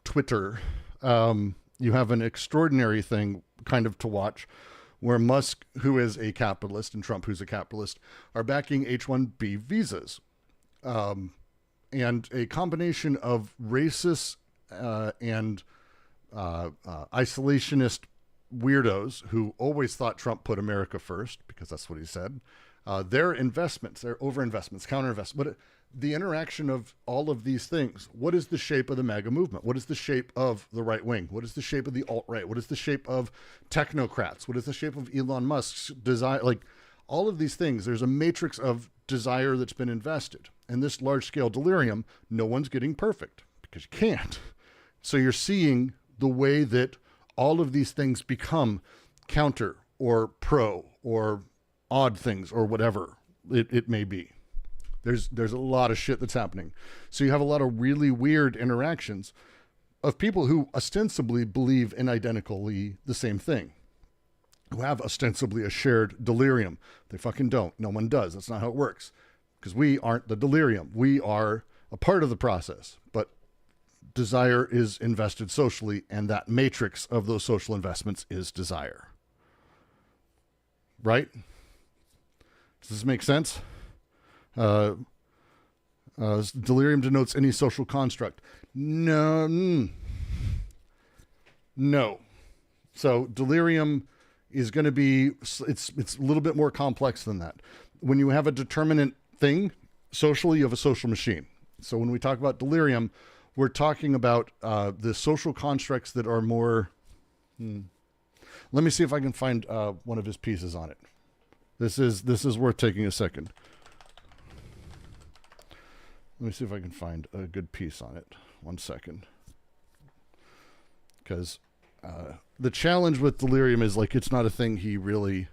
Twitter, you have an extraordinary thing kind of to watch where Musk, who is a capitalist, and Trump, who's a capitalist, are backing H-1B visas. And a combination of racist and isolationist weirdos who always thought Trump put America first, because that's what he said, their investments, their overinvestments, counterinvestments, but the interaction of all of these things. What is the shape of the MAGA movement? What is the shape of the right wing? What is the shape of the alt-right? What is the shape of technocrats? What is the shape of Elon Musk's desire? Like all of these things, there's a matrix of desire that's been invested. And this large-scale delirium, no one's getting perfect because you can't. So you're seeing the way that all of these things become counter or pro or odd things or whatever it may be. There's a lot of shit that's happening. So you have a lot of really weird interactions of people who ostensibly believe in identically the same thing, who have ostensibly a shared delirium. They fucking don't. No one does. That's not how it works. Because we aren't the delirium. We are a part of the process. But desire is invested socially, and that matrix of those social investments is desire. Right? Does this make sense? Delirium denotes any social construct. No. So delirium is going to be, it's a little bit more complex than that. When you have a determinant thing, socially, you have a social machine. So when we talk about delirium, we're talking about the social constructs that are more, let me see if I can find one of his pieces on it. This is worth taking a second. Let me see if I can find a good piece on it. 1 second. Because the challenge with delirium is like it's not a thing he really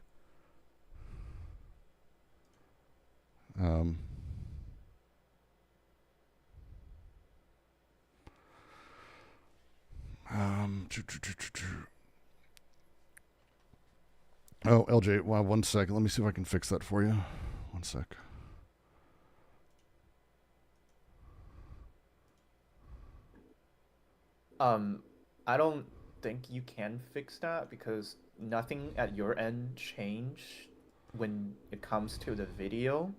Oh, LJ, wow, 1 second. Let me see if I can fix that for you. 1 sec. I don't think you can fix that because nothing at your end changed when it comes to the video.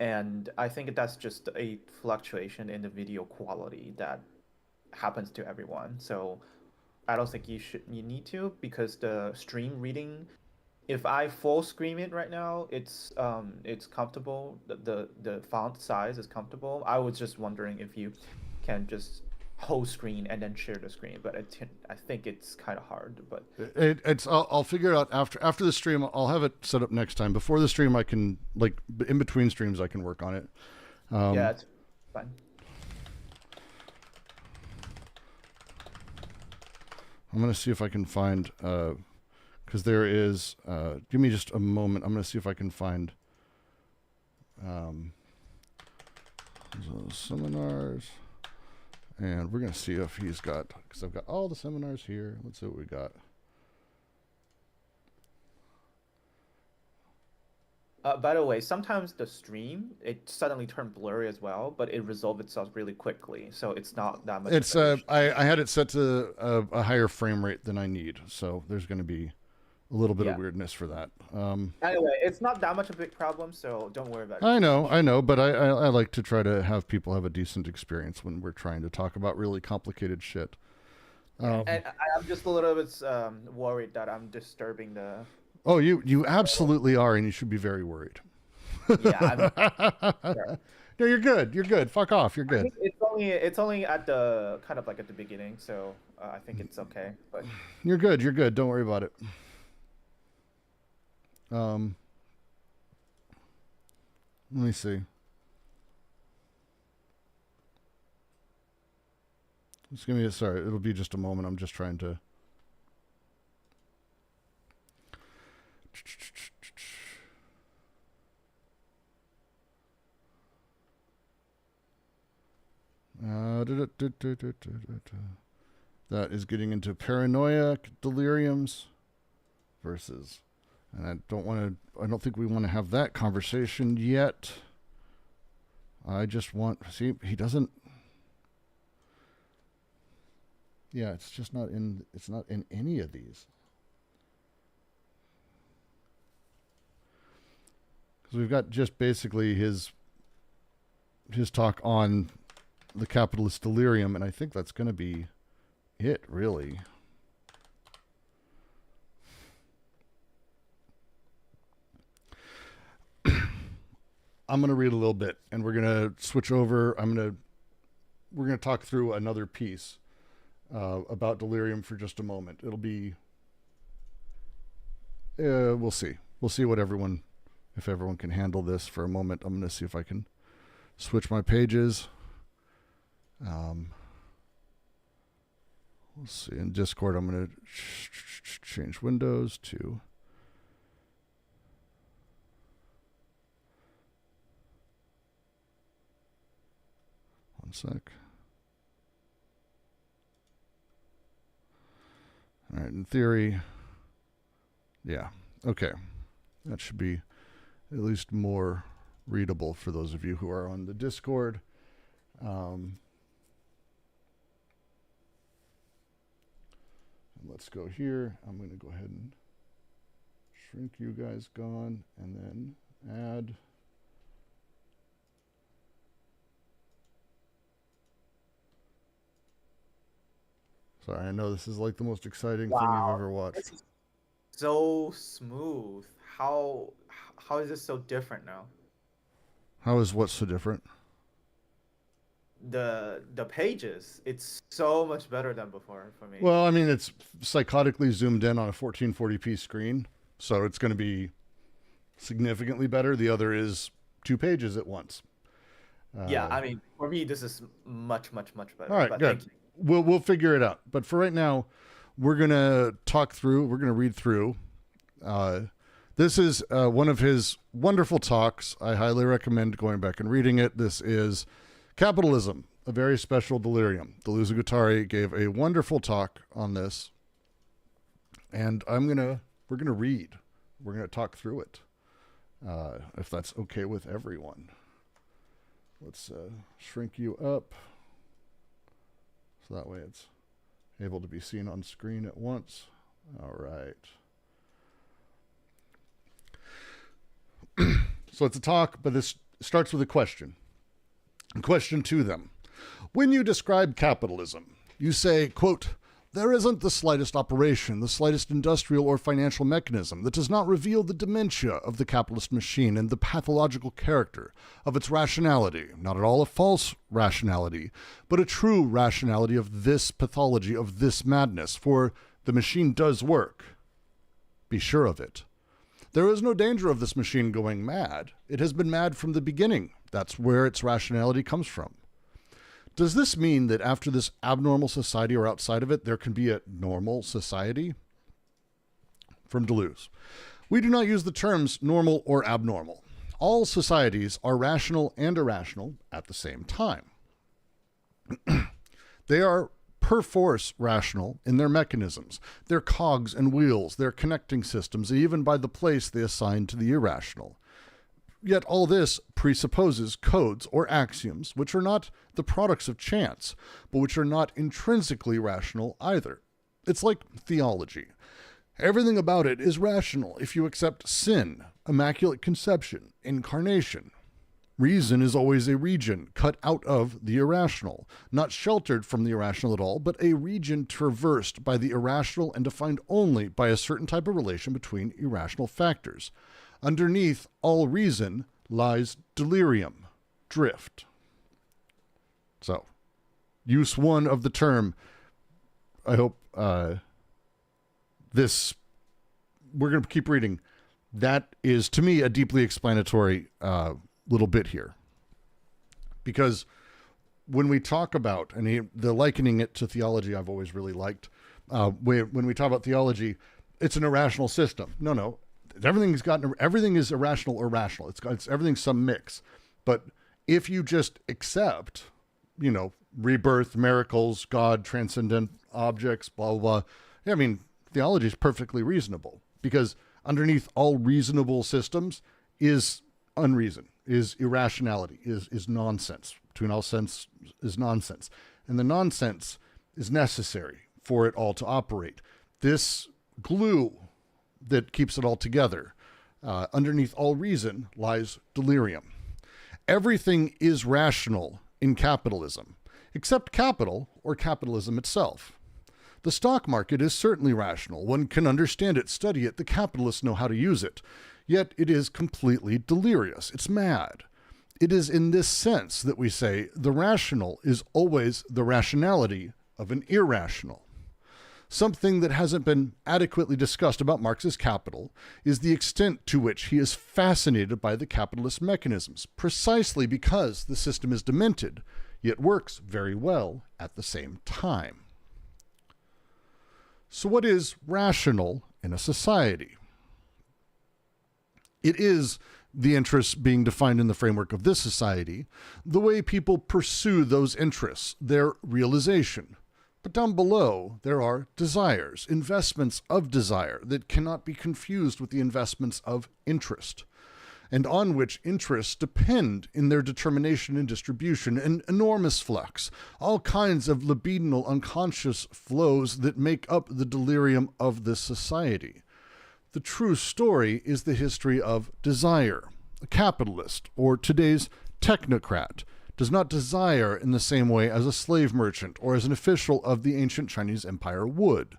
And I think that's just a fluctuation in the video quality that happens to everyone. So I don't think you need to, because the stream reading, if I full screen it right now, it's comfortable. The font size is comfortable. I was just wondering if you can just whole screen and then share the screen, but I think it's kind of hard. But I'll figure it out after the stream. I'll have it set up next time. Before the stream, I can, like, in between streams, I can work on it. Yeah, it's fine. I'm gonna see if I can find because there is. Give me just a moment. I'm gonna see if I can find seminars. And we're going to see if he's got, because I've got all the seminars here. Let's see what we got. By the way, sometimes the stream, it suddenly turned blurry as well, but it resolved itself really quickly. So it's not that much. It's I had it set to a higher frame rate than I need. So there's going to be a little bit of weirdness for that. Anyway, it's not that much of a big problem, so don't worry about it. I know, but I like to try to have people have a decent experience when we're trying to talk about really complicated shit. And I'm just a little bit worried that I'm disturbing the... Oh, you absolutely are, and you should be very worried. Yeah. Sure. No, you're good. You're good. Fuck off. You're good. It's only at the kind of like at the beginning, so I think it's okay. But you're good. You're good. Don't worry about it. Let me see. Just give me sorry. It'll be just a moment. I'm just trying to. That is getting into paranoia, deliriums versus, and I don't think we want to have that conversation yet. I just want, see, he doesn't, yeah, it's not in any of these. Because we've got just basically his talk on the capitalist delirium, and I think that's going to be it, really. I'm going to read a little bit, and we're going to switch over. We're going to talk through another piece about delirium for just a moment. It'll be, we'll see. We'll see what if everyone can handle this for a moment. I'm going to see if I can switch my pages. Let's see. In Discord, I'm going to change windows to. One sec. All right. In theory, yeah. Okay. That should be at least more readable for those of you who are on the Discord. Let's go here. I'm going to go ahead and shrink you guys gone and then add. Sorry, I know this is like the most exciting thing you've ever watched. This is so smooth. How is this so different now? How is what so different? The pages, it's so much better than before for me. Well, I mean, it's psychotically zoomed in on a 1440p screen, so it's going to be significantly better. The other is 2 pages at once. Yeah, I mean, for me, this is much better. All right, good. We'll figure it out. But for right now, we're going to read through. This is one of his wonderful talks. I highly recommend going back and reading it. This is Capitalism, a very special delirium. Deleuze and Guattari gave a wonderful talk on this. And we're going to read. We're going to talk through it. If that's okay with everyone. Let's shrink you up. So that way it's able to be seen on screen at once. All right. So it's a talk, but this starts with a question. A question to them. When you describe capitalism, you say, quote, there isn't the slightest operation, the slightest industrial or financial mechanism that does not reveal the dementia of the capitalist machine and the pathological character of its rationality. Not at all a false rationality, but a true rationality of this pathology, of this madness, for the machine does work. Be sure of it. There is no danger of this machine going mad. It has been mad from the beginning. That's where its rationality comes from. Does this mean that after this abnormal society or outside of it, there can be a normal society? From Deleuze. We do not use the terms normal or abnormal. All societies are rational and irrational at the same time. They are perforce rational in their mechanisms, their cogs and wheels, their connecting systems, and even by the place they assign to the irrational. Yet all this presupposes codes or axioms, which are not the products of chance, but which are not intrinsically rational either. It's like theology. Everything about it is rational if you accept sin, immaculate conception, incarnation. Reason is always a region cut out of the irrational, not sheltered from the irrational at all, but a region traversed by the irrational and defined only by a certain type of relation between irrational factors. Underneath all reason lies delirium, drift. So, use one of the term. I hope we're going to keep reading. That is, to me, a deeply explanatory little bit here. Because when we talk about, and the likening it to theology I've always really liked, when we talk about theology, it's an irrational system. No. Everything is irrational or rational. It's everything's some mix. But if you just accept, rebirth, miracles, God, transcendent objects, blah, blah, blah. I mean, theology is perfectly reasonable because underneath all reasonable systems is unreason, is irrationality, is nonsense. Between all sense is nonsense. And the nonsense is necessary for it all to operate. This glue that keeps it all together, underneath all reason lies delirium. Everything is rational in capitalism, except capital or capitalism itself. The stock market is certainly rational. One can understand it, study it. The capitalists know how to use it. Yet it is completely delirious. It's mad. It is in this sense that we say the rational is always the rationality of an irrational. Something that hasn't been adequately discussed about Marx's Capital is the extent to which he is fascinated by the capitalist mechanisms, precisely because the system is demented, yet works very well at the same time. So what is rational in a society? It is the interests being defined in the framework of this society, the way people pursue those interests, their realization. But down below, there are desires, investments of desire that cannot be confused with the investments of interest, and on which interests depend in their determination and distribution, an enormous flux, all kinds of libidinal unconscious flows that make up the delirium of this society. The true story is the history of desire. A capitalist, or today's technocrat, does not desire in the same way as a slave merchant or as an official of the ancient Chinese empire would.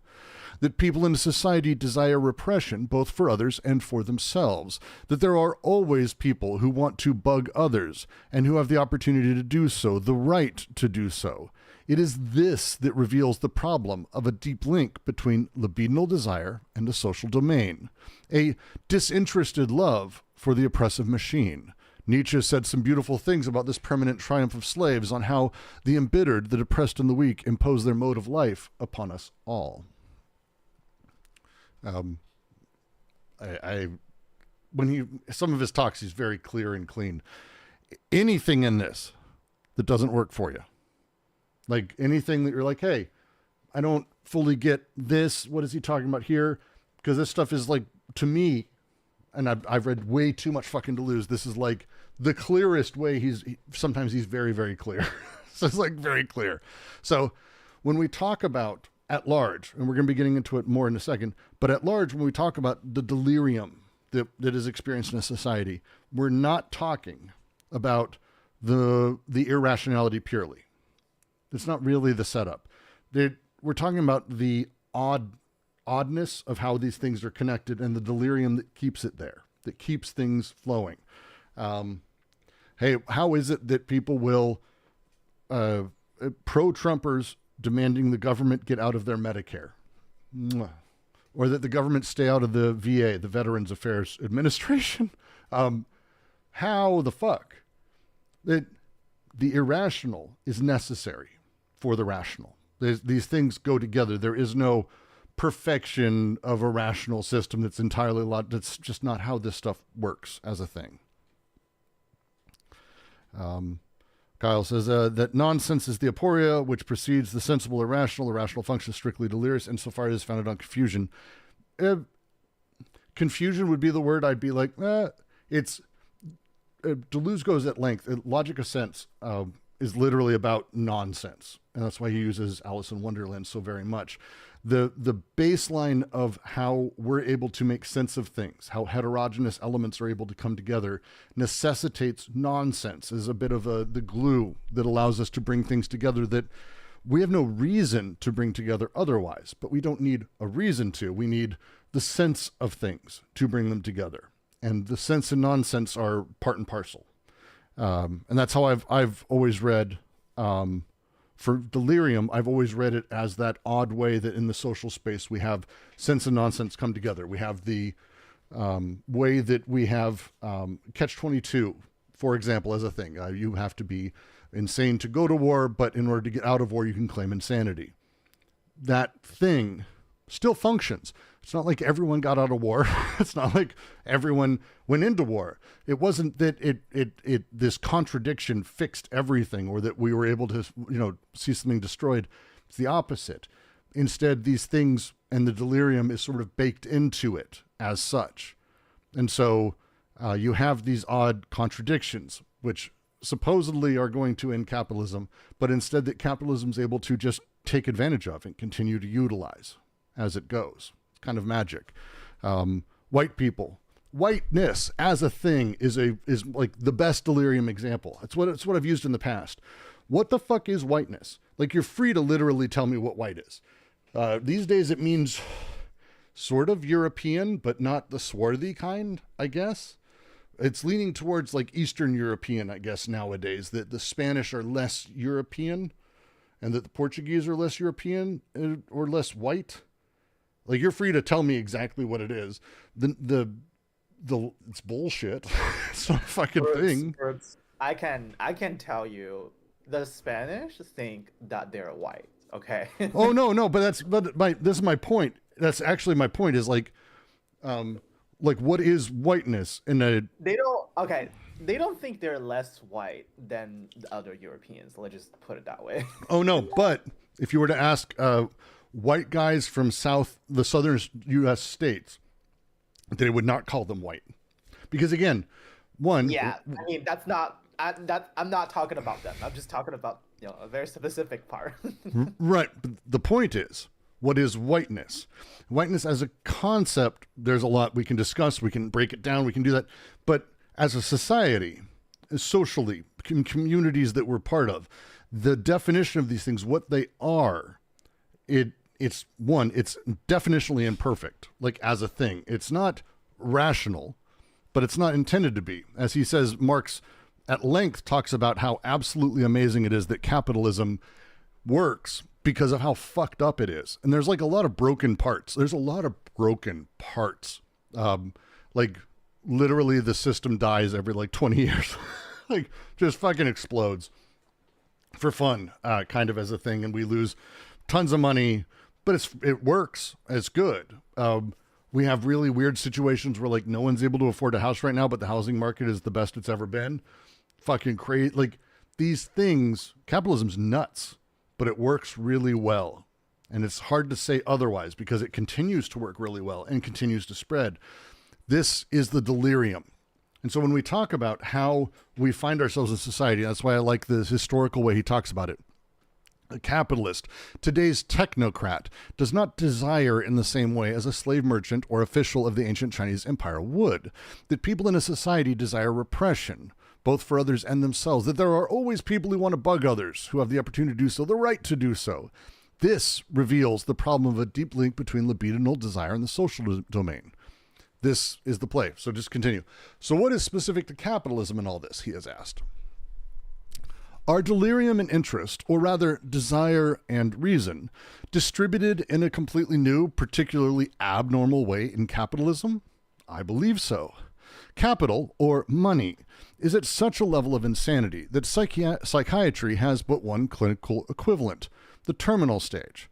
That people in society desire repression both for others and for themselves. That there are always people who want to bug others and who have the opportunity to do so, the right to do so. It is this that reveals the problem of a deep link between libidinal desire and the social domain. A disinterested love for the oppressive machine. Nietzsche said some beautiful things about this permanent triumph of slaves, on how the embittered, the depressed, and the weak impose their mode of life upon us all. Some of his talks, he's very clear and clean. Anything in this that doesn't work for you, like anything that you're like, hey, I don't fully get this. What is he talking about here? Because this stuff is like, to me, and I've read way too much fucking Deleuze. This is like the clearest way sometimes he's very, very clear. So it's like very clear. So when we talk about at large, and we're going to be getting into it more in a second, but at large, when we talk about the delirium that is experienced in a society, we're not talking about the irrationality purely. It's not really the setup. We're talking about the oddness of how these things are connected and the delirium that keeps it there, that keeps things flowing. Hey, how is it that people will, pro-Trumpers demanding the government get out of their Medicare, or that the government stay out of the VA, the Veterans Affairs Administration? How the fuck? The irrational is necessary for the rational. These things go together. There is no perfection of a rational system that's entirely that's just not how this stuff works as a thing. Kyle says that nonsense is the aporia which precedes the sensible irrational. Irrational function is strictly delirious insofar as it is founded on confusion. Confusion would be the word. I'd be like, it's Deleuze goes at length. Logic of sense is literally about nonsense. And that's why he uses Alice in Wonderland so very much. the baseline of how we're able to make sense of things, how heterogeneous elements are able to come together, necessitates nonsense as a bit of the glue that allows us to bring things together that we have no reason to bring together otherwise, but we don't need a reason to. We need the sense of things to bring them together. And the sense and nonsense are part and parcel. And that's how I've always read, for delirium, I've always read it as that odd way that in the social space we have sense and nonsense come together. We have the way that we have catch-22, for example, as a thing. You have to be insane to go to war, but in order to get out of war, you can claim insanity. That thing still functions. It's not like everyone got out of war. It's not like everyone went into war. It wasn't that this contradiction fixed everything, or that we were able to, see something destroyed. It's the opposite. Instead, these things and the delirium is sort of baked into it as such. And so you have these odd contradictions, which supposedly are going to end capitalism, but instead that capitalism is able to just take advantage of and continue to utilize as it goes. It's kind of magic. White people, whiteness as a thing is like the best delirium example. It's what I've used in the past. What the fuck is whiteness? Like, you're free to literally tell me what white is. These days it means sort of European, but not the swarthy kind, I guess. It's leaning towards like Eastern European, I guess, nowadays, that the Spanish are less European and that the Portuguese are less European or less white. Like, you're free to tell me exactly what it is. It's bullshit. It's not a fucking thing. I can tell you, the Spanish think that they're white. Okay. Oh no, but this is my point. That's actually my point. Is like what is whiteness in a? They don't think they're less white than the other Europeans. Let's just put it that way. Oh no, but if you were to ask white guys from the southern U.S. states, they would not call them white, because again, I mean, that's not. I'm not talking about them. I'm just talking about a very specific part. Right. But the point is, what is whiteness? Whiteness as a concept, there's a lot we can discuss. We can break it down. We can do that. But as a society, socially, in communities that we're part of, the definition of these things, what they are, it's definitionally imperfect, like as a thing. It's not rational, but it's not intended to be. As he says, Marx at length talks about how absolutely amazing it is that capitalism works because of how fucked up it is. And there's like a lot of broken parts. Like literally the system dies every like 20 years, like just fucking explodes for fun, kind of as a thing. And we lose tons of money, but it works. It's good. We have really weird situations where like no one's able to afford a house right now, but the housing market is the best it's ever been. Fucking crazy. Like, these things, capitalism's nuts, but it works really well. And it's hard to say otherwise because it continues to work really well and continues to spread. This is the delirium. And so when we talk about how we find ourselves in society, that's why I like the historical way he talks about it. A capitalist, today's technocrat, does not desire in the same way as a slave merchant or official of the ancient Chinese empire would, that people in a society desire repression, both for others and themselves, that there are always people who want to bug others, who have the opportunity to do so, the right to do so. This reveals the problem of a deep link between libidinal desire and the social domain. This is the play. So just continue. So what is specific to capitalism in all this, he has asked. Are delirium and interest, or rather desire and reason, distributed in a completely new, particularly abnormal way in capitalism? I believe so. Capital, or money, is at such a level of insanity that psychiatry has but one clinical equivalent, the terminal stage.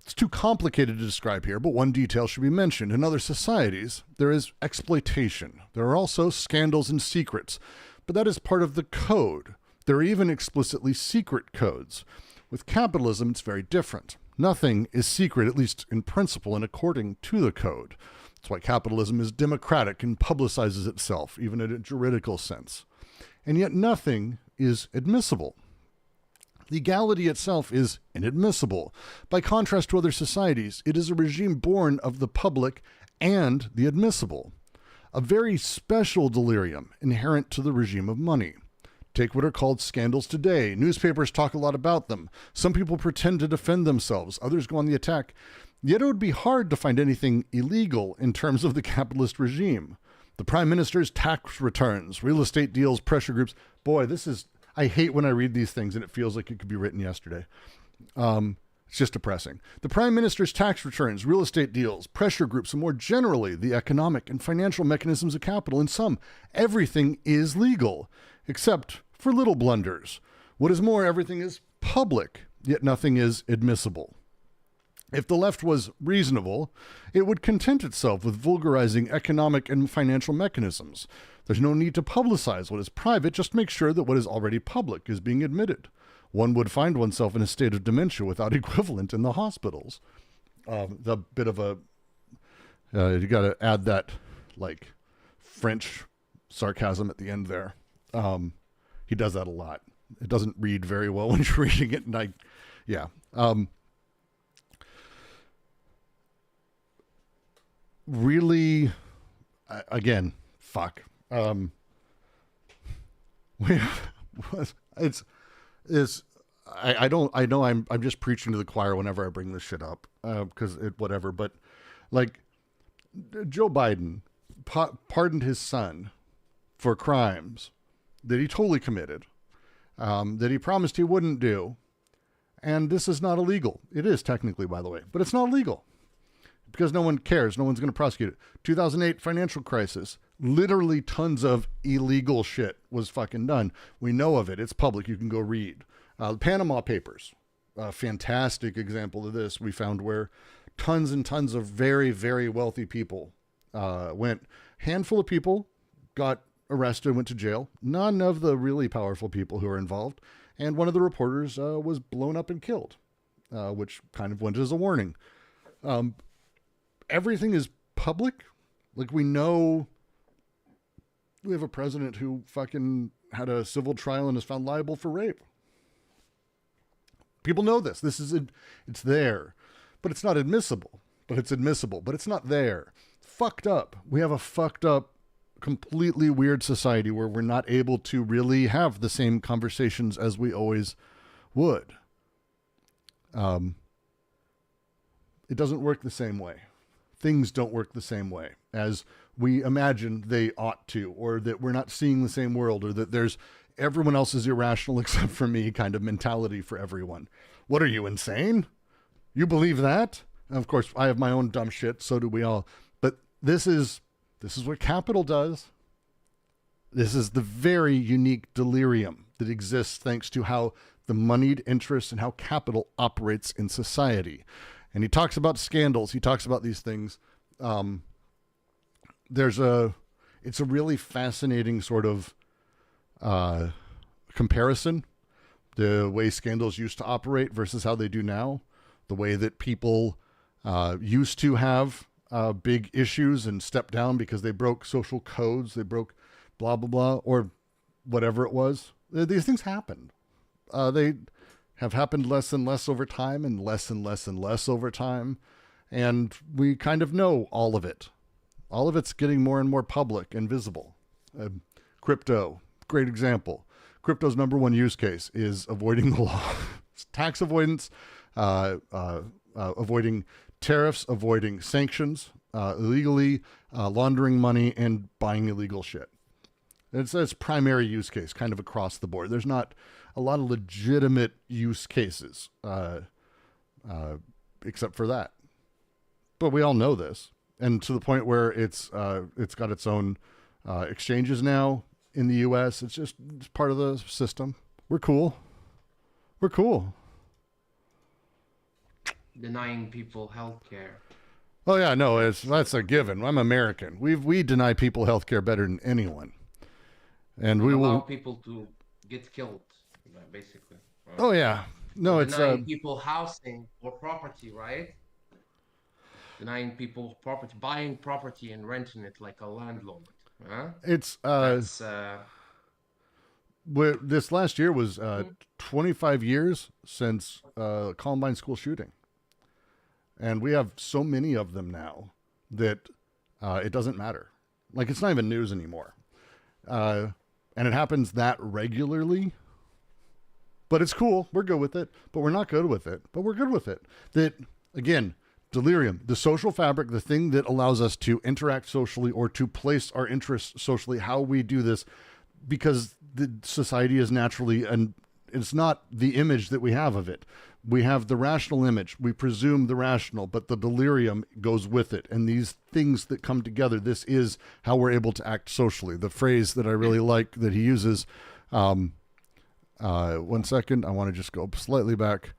It's too complicated to describe here, but one detail should be mentioned. In other societies, there is exploitation. There are also scandals and secrets, but that is part of the code. There are even explicitly secret codes. With capitalism, it's very different. Nothing is secret, at least in principle and according to the code. That's why capitalism is democratic and publicizes itself, even in a juridical sense. And yet nothing is admissible. Legality itself is inadmissible. By contrast to other societies, it is a regime born of the public and the admissible. A very special delirium inherent to the regime of money. Take what are called scandals today. Newspapers talk a lot about them. Some people pretend to defend themselves. Others go on the attack. Yet it would be hard to find anything illegal in terms of the capitalist regime. The prime minister's tax returns, real estate deals, pressure groups. Boy, I hate when I read these things and it feels like it could be written yesterday. It's just depressing. The prime minister's tax returns, real estate deals, pressure groups, and more generally, the economic and financial mechanisms of capital. In sum, everything is legal, except for little blunders. What is more, everything is public, yet nothing is admissible. If the left was reasonable, it would content itself with vulgarizing economic and financial mechanisms. There's no need to publicize what is private, just make sure that what is already public is being admitted. One would find oneself in a state of dementia without equivalent in the hospitals. The bit of a, you got to add that like French sarcasm at the end there. He does that a lot. It doesn't read very well when you're reading it. And yeah. Really, again, fuck. I know I'm just preaching to the choir whenever I bring this shit up, because whatever, but like Joe Biden pardoned his son for crimes that he totally committed, that he promised he wouldn't do. And this is not illegal. It is technically, by the way, but it's not legal because no one cares. No one's going to prosecute it. 2008 financial crisis. Literally tons of illegal shit was fucking done. We know of it. It's public. You can go read. The Panama Papers, a fantastic example of this. We found where tons and tons of very, very wealthy people went. Handful of people got arrested, went to jail. None of the really powerful people who were involved. And one of the reporters was blown up and killed, which kind of went as a warning. Everything is public. Like, we know we have a president who fucking had a civil trial and is found liable for rape. People know this. It's there, but it's not admissible. But it's admissible, but it's not there. Fucked up. We have a fucked up, completely weird society where we're not able to really have the same conversations as we always would. It doesn't work the same way. Things don't work the same way as we imagine they ought to, or that we're not seeing the same world, or that there's everyone else is irrational except for me kind of mentality for everyone. What are you, insane? You believe that? And of course, I have my own dumb shit. So do we all. But this is what capital does. This is the very unique delirium that exists thanks to how the moneyed interests and how capital operates in society. And he talks about scandals. He talks about these things. It's a really fascinating sort of comparison. The way scandals used to operate versus how they do now. The way that people used to have big issues and step down because they broke social codes. They broke blah, blah, blah, or whatever it was. These things happened. They have happened less and less over time and less and less and less over time. And we kind of know all of it. All of it's getting more and more public and visible. Crypto, great example. Crypto's number one use case is avoiding the law. It's tax avoidance, avoiding tariffs, avoiding sanctions, illegally laundering money, and buying illegal shit. It's its primary use case, kind of across the board. There's not a lot of legitimate use cases, except for that. But we all know this, and to the point where it's got its own exchanges now in the U.S. It's part of the system. We're cool. We're cool. Denying people healthcare. Oh yeah, no, that's a given. I'm American. We deny people healthcare better than anyone, and we allow will people to get killed, basically. Right? Oh yeah, no, it's denying people housing or property, right? Denying people property, buying property and renting it like a landlord. Huh? It's this last year was 25 years since Columbine school shooting. And we have so many of them now that it doesn't matter. Like, it's not even news anymore. And it happens that regularly. But it's cool. We're good with it. But we're not good with it. But we're good with it. That, again, delirium, the social fabric, the thing that allows us to interact socially or to place our interests socially, how we do this, because the society is naturally, and it's not the image that we have of it. We have the rational image. We presume the rational, but the delirium goes with it. And these things that come together, this is how we're able to act socially. The phrase that I really like that he uses, 1 second, I want to just go slightly back.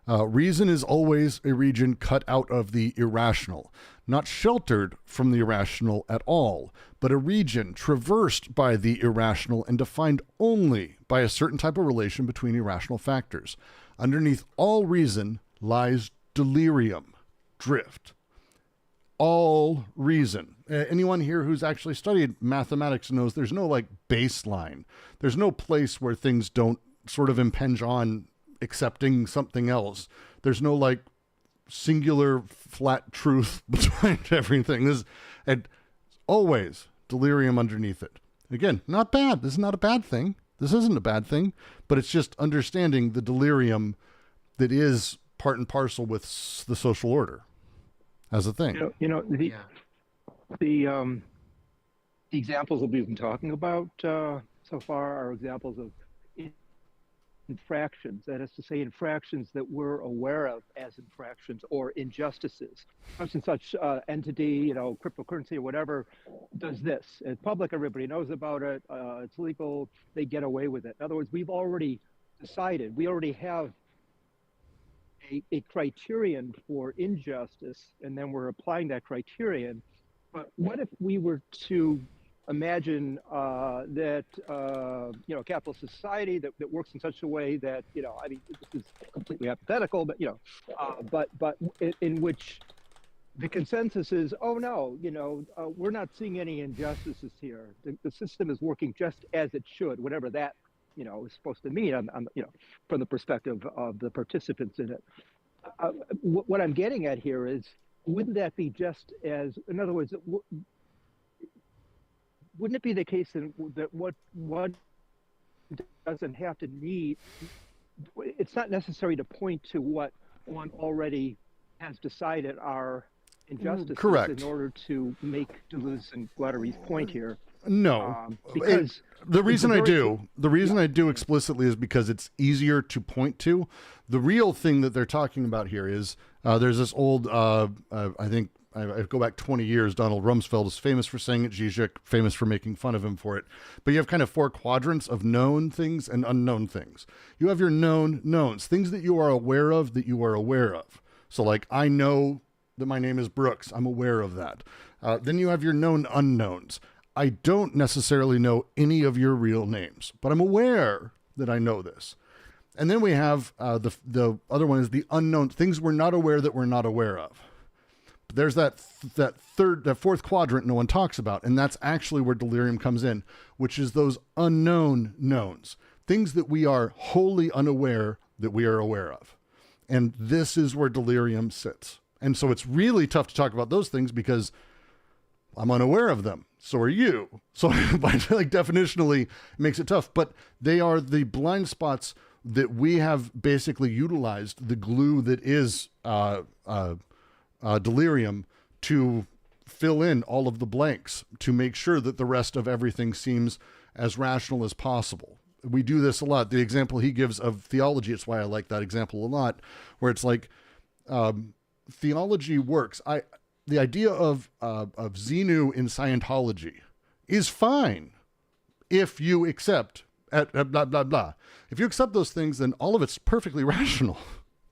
Reason is always a region cut out of the irrational, not sheltered from the irrational at all, but a region traversed by the irrational and defined only by a certain type of relation between irrational factors. Underneath all reason lies delirium, drift. All reason. Anyone here who's actually studied mathematics knows there's no like baseline. There's no place where things don't sort of impinge on accepting something else. There's no like singular flat truth behind everything. And always delirium underneath it. Again, not bad. This is not a bad thing. This isn't a bad thing, but it's just understanding the delirium that is part and parcel with the social order as a thing. The examples that we've been talking about so far are examples of infractions, that is to say, infractions that we're aware of as infractions or injustices. Such and such entity, cryptocurrency or whatever, does this. It's public, everybody knows about it, it's legal, they get away with it. In other words, we've already decided, we already have a criterion for injustice, and then we're applying that criterion. But what if we were to imagine that capitalist society that works in such a way that this is completely hypothetical, but in which the consensus is, oh no, we're not seeing any injustices here. The system is working just as it should, whatever that is supposed to mean from the perspective of the participants in it. What I'm getting at here is, wouldn't that be just as, in other words, wouldn't it be the case that what one doesn't have to need, it's not necessary to point to what one already has decided are injustices correct, in order to make Deleuze and Guattari's point here? No, because the reason I do explicitly is because it's easier to point to. The real thing that they're talking about here is there's this old, I think I go back 20 years, Donald Rumsfeld is famous for saying it, Zizek famous for making fun of him for it. But you have kind of 4 quadrants of known things and unknown things. You have your known knowns, things that you are aware of that you are aware of. So like, I know that my name is Brooks. I'm aware of that. Then you have your known unknowns. I don't necessarily know any of your real names, but I'm aware that I know this. And then we have the other one is the unknown, things we're not aware that we're not aware of. But there's that fourth quadrant no one talks about, and that's actually where delirium comes in, which is those unknown knowns, things that we are wholly unaware that we are aware of. And this is where delirium sits. And so it's really tough to talk about those things because I'm unaware of them. So are you. So definitionally it makes it tough, but they are the blind spots that we have basically utilized, the glue that is delirium, to fill in all of the blanks, to make sure that the rest of everything seems as rational as possible. We do this a lot. The example he gives of theology, it's why I like that example a lot, where it's like theology works. The idea of Xenu in Scientology is fine if you accept blah, blah, blah. If you accept those things, then all of it's perfectly rational.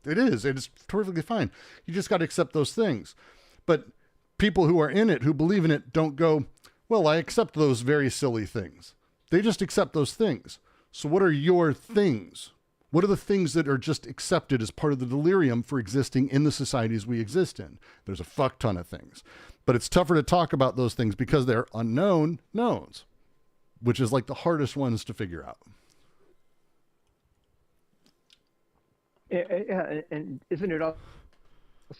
It is. It is perfectly fine. You just got to accept those things. But people who are in it, who believe in it, don't go, well, I accept those very silly things. They just accept those things. So what are your things? What are the things that are just accepted as part of the delirium for existing in the societies we exist in? There's a fuck ton of things. But it's tougher to talk about those things because they're unknown knowns. which is like the hardest ones to figure out. Yeah, and isn't it also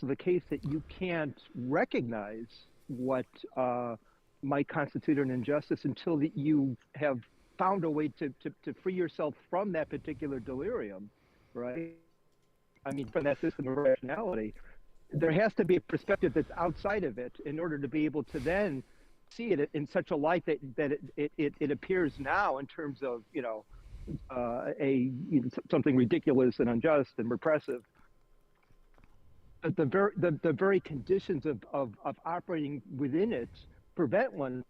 the case that you can't recognize what might constitute an injustice until that you have found a way to free yourself from that particular delirium, right? I mean, from that system of rationality, there has to be a perspective that's outside of it in order to be able to then see it in such a light that it appears now in terms of, something ridiculous and unjust and repressive. But the very conditions of operating within it prevent one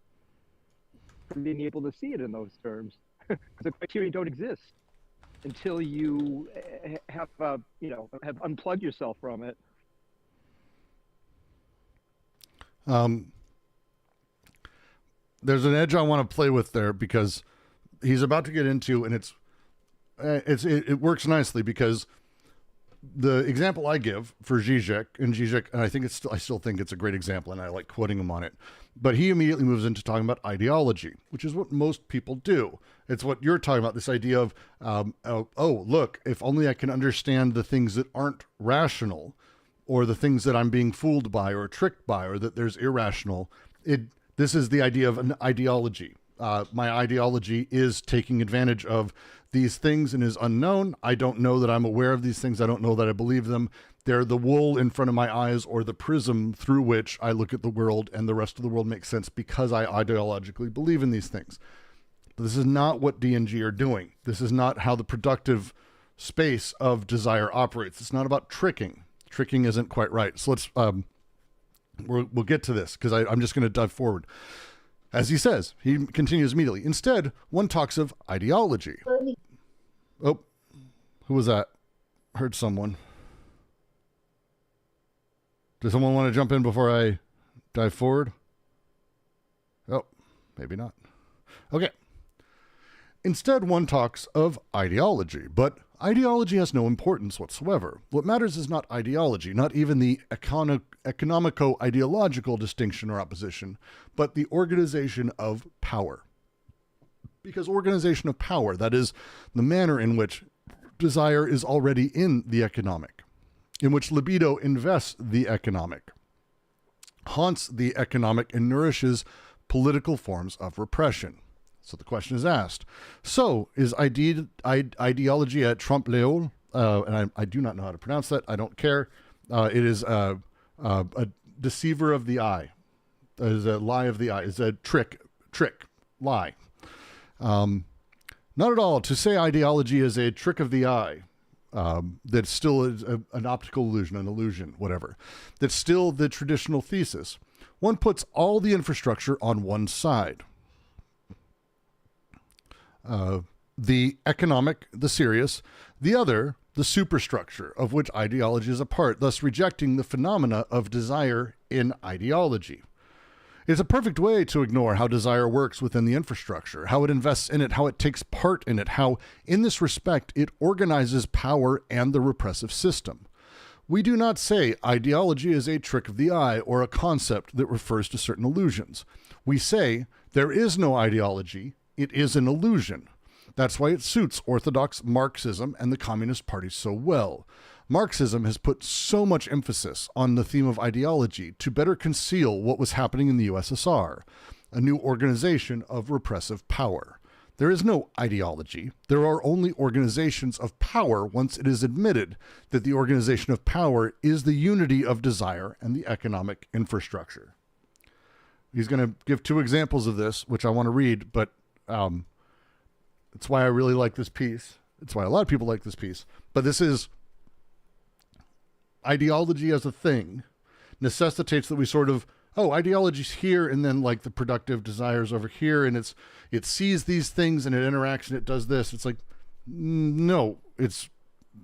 from being able to see it in those terms. The criteria don't exist until you have have unplugged yourself from it. There's an edge I want to play with there, because he's about to get into, and it works nicely, because the example I give for Zizek, and I think I still think it's a great example, and I like quoting him on it, but he immediately moves into talking about ideology, which is what most people do. It's what you're talking about, this idea of, look, if only I can understand the things that aren't rational, or the things that I'm being fooled by or tricked by, or that there's irrational. This is the idea of an ideology. My ideology is taking advantage of these things and is unknown. I don't know that I'm aware of these things. I don't know that I believe them. They're the wool in front of my eyes, or the prism through which I look at the world, and the rest of the world makes sense because I ideologically believe in these things. But this is not what D&G are doing. This is not how the productive space of desire operates. It's not about tricking. Tricking isn't quite right. So let's, we'll get to this, because I'm just going to dive forward. As he says, he continues immediately. Instead, one talks of ideology. Oh, who was that? Heard someone. Does someone want to jump in before I dive forward? Oh, maybe not. Okay. Instead, one talks of ideology, but ideology has no importance whatsoever. What matters is not ideology, not even the economico-ideological distinction or opposition, but the organization of power. Because organization of power, that is the manner in which desire is already in the economic, in which libido invests the economic, haunts the economic, and nourishes political forms of repression. So the question is asked, so is ideology a trompe-l'oeil? And I do not know how to pronounce that. I don't care. It is a deceiver of the eye. It is a lie of the eye. It's a trick, lie. Not at all. To say ideology is a trick of the eye, that still is an optical illusion, an illusion, whatever. That's still the traditional thesis. One puts all the infrastructure on one side. The economic, the serious, the other, the superstructure of which ideology is a part, thus rejecting the phenomena of desire in ideology. It's a perfect way to ignore how desire works within the infrastructure, how it invests in it, how it takes part in it, how, in this respect, it organizes power and the repressive system. We do not say ideology is a trick of the eye or a concept that refers to certain illusions. We say there is no ideology, it is an illusion. That's why it suits orthodox Marxism and the Communist Party so well. Marxism has put so much emphasis on the theme of ideology to better conceal what was happening in the USSR, a new organization of repressive power. There is no ideology. There are only organizations of power once it is admitted that the organization of power is the unity of desire and the economic infrastructure. He's going to give two examples of this, which I want to read, but it's why I really like this piece. It's why a lot of people like this piece. But this is ideology as a thing necessitates that we sort of, ideology's here, and then like the productive desires over here, and it sees these things and it interacts and it does this. It's like, no, it's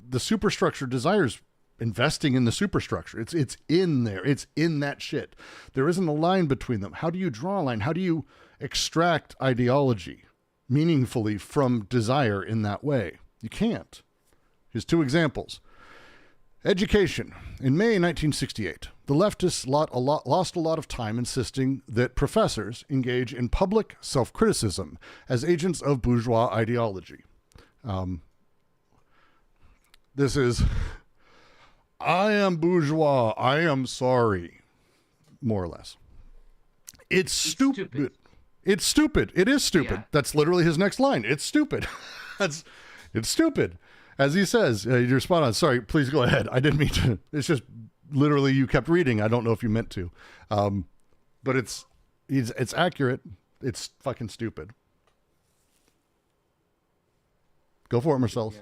the superstructure desires investing in the superstructure. It's in there. It's in that shit. There isn't a line between them. How do you draw a line? How do you extract ideology meaningfully from desire in that way? You can't. Here's two examples. Education. In May 1968, the leftists lost a lot of time insisting that professors engage in public self-criticism as agents of bourgeois ideology. This is, I am bourgeois, I am sorry, more or less. It's stupid. It's stupid. It is stupid. Yeah. That's literally his next line. It's stupid. It's stupid. As he says, you're spot on. Sorry, please go ahead. I didn't mean to. It's just literally you kept reading. I don't know if you meant to. But it's accurate. It's fucking stupid. Go for it, Marcellus.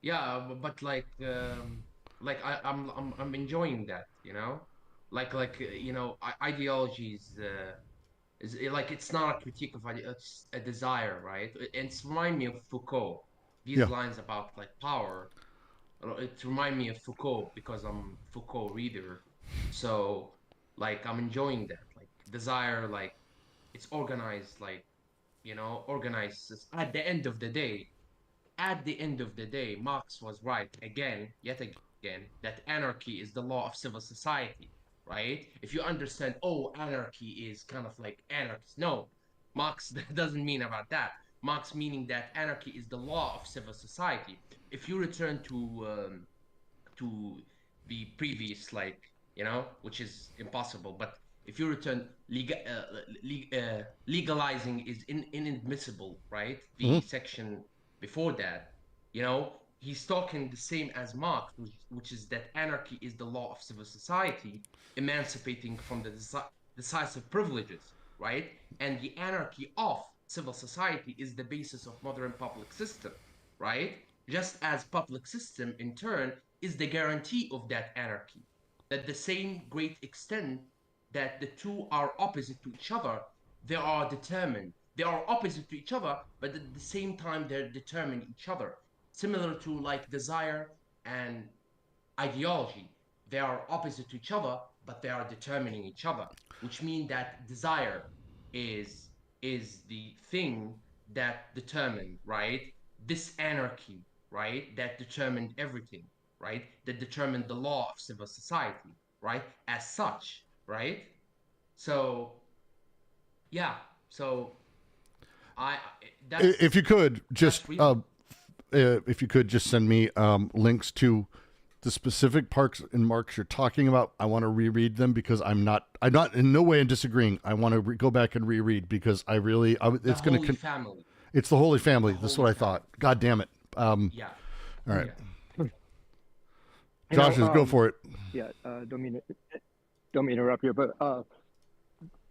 Yeah, but like I'm enjoying that, you know? You know, ideologies is like, it's not a critique of idea, it's a desire, right? It's remind me of Foucault. These lines about like power, it remind me of Foucault because I'm Foucault reader. So like I'm enjoying that. Like desire, like it's organized, like, you know, organized. At the end of the day, Marx was right yet again, that anarchy is the law of civil society. Right? If you understand, oh, anarchy is kind of like anarchist. No, Marx doesn't mean about that. Marx meaning that anarchy is the law of civil society. If you return to the previous, like, you know, which is impossible, but if you return, legalizing is inadmissible, right? The section before that, you know, he's talking the same as Marx, which is that anarchy is the law of civil society, emancipating from the decisive privileges, right? And the anarchy of civil society is the basis of modern public system, right? Just as public system, in turn, is the guarantee of that anarchy. That the same great extent that the two are opposite to each other, they are determined. They are opposite to each other, but at the same time, they're determining each other. Similar to like desire and ideology. They are opposite to each other, but they are determining each other, which means that desire is the thing that determined, right? This anarchy, right? That determined everything, right? That determined the law of civil society, right? As such, right? So, yeah. So, if you could just send me links to the specific parts in Marx you're talking about. I want to reread them because I'm not in no way in disagreeing. I want to go back and reread because it's going to family. It's the Holy Family. That's what I thought. God damn it. Yeah. All right. Yeah. Josh, go for it. Yeah. Don't mean to interrupt here, but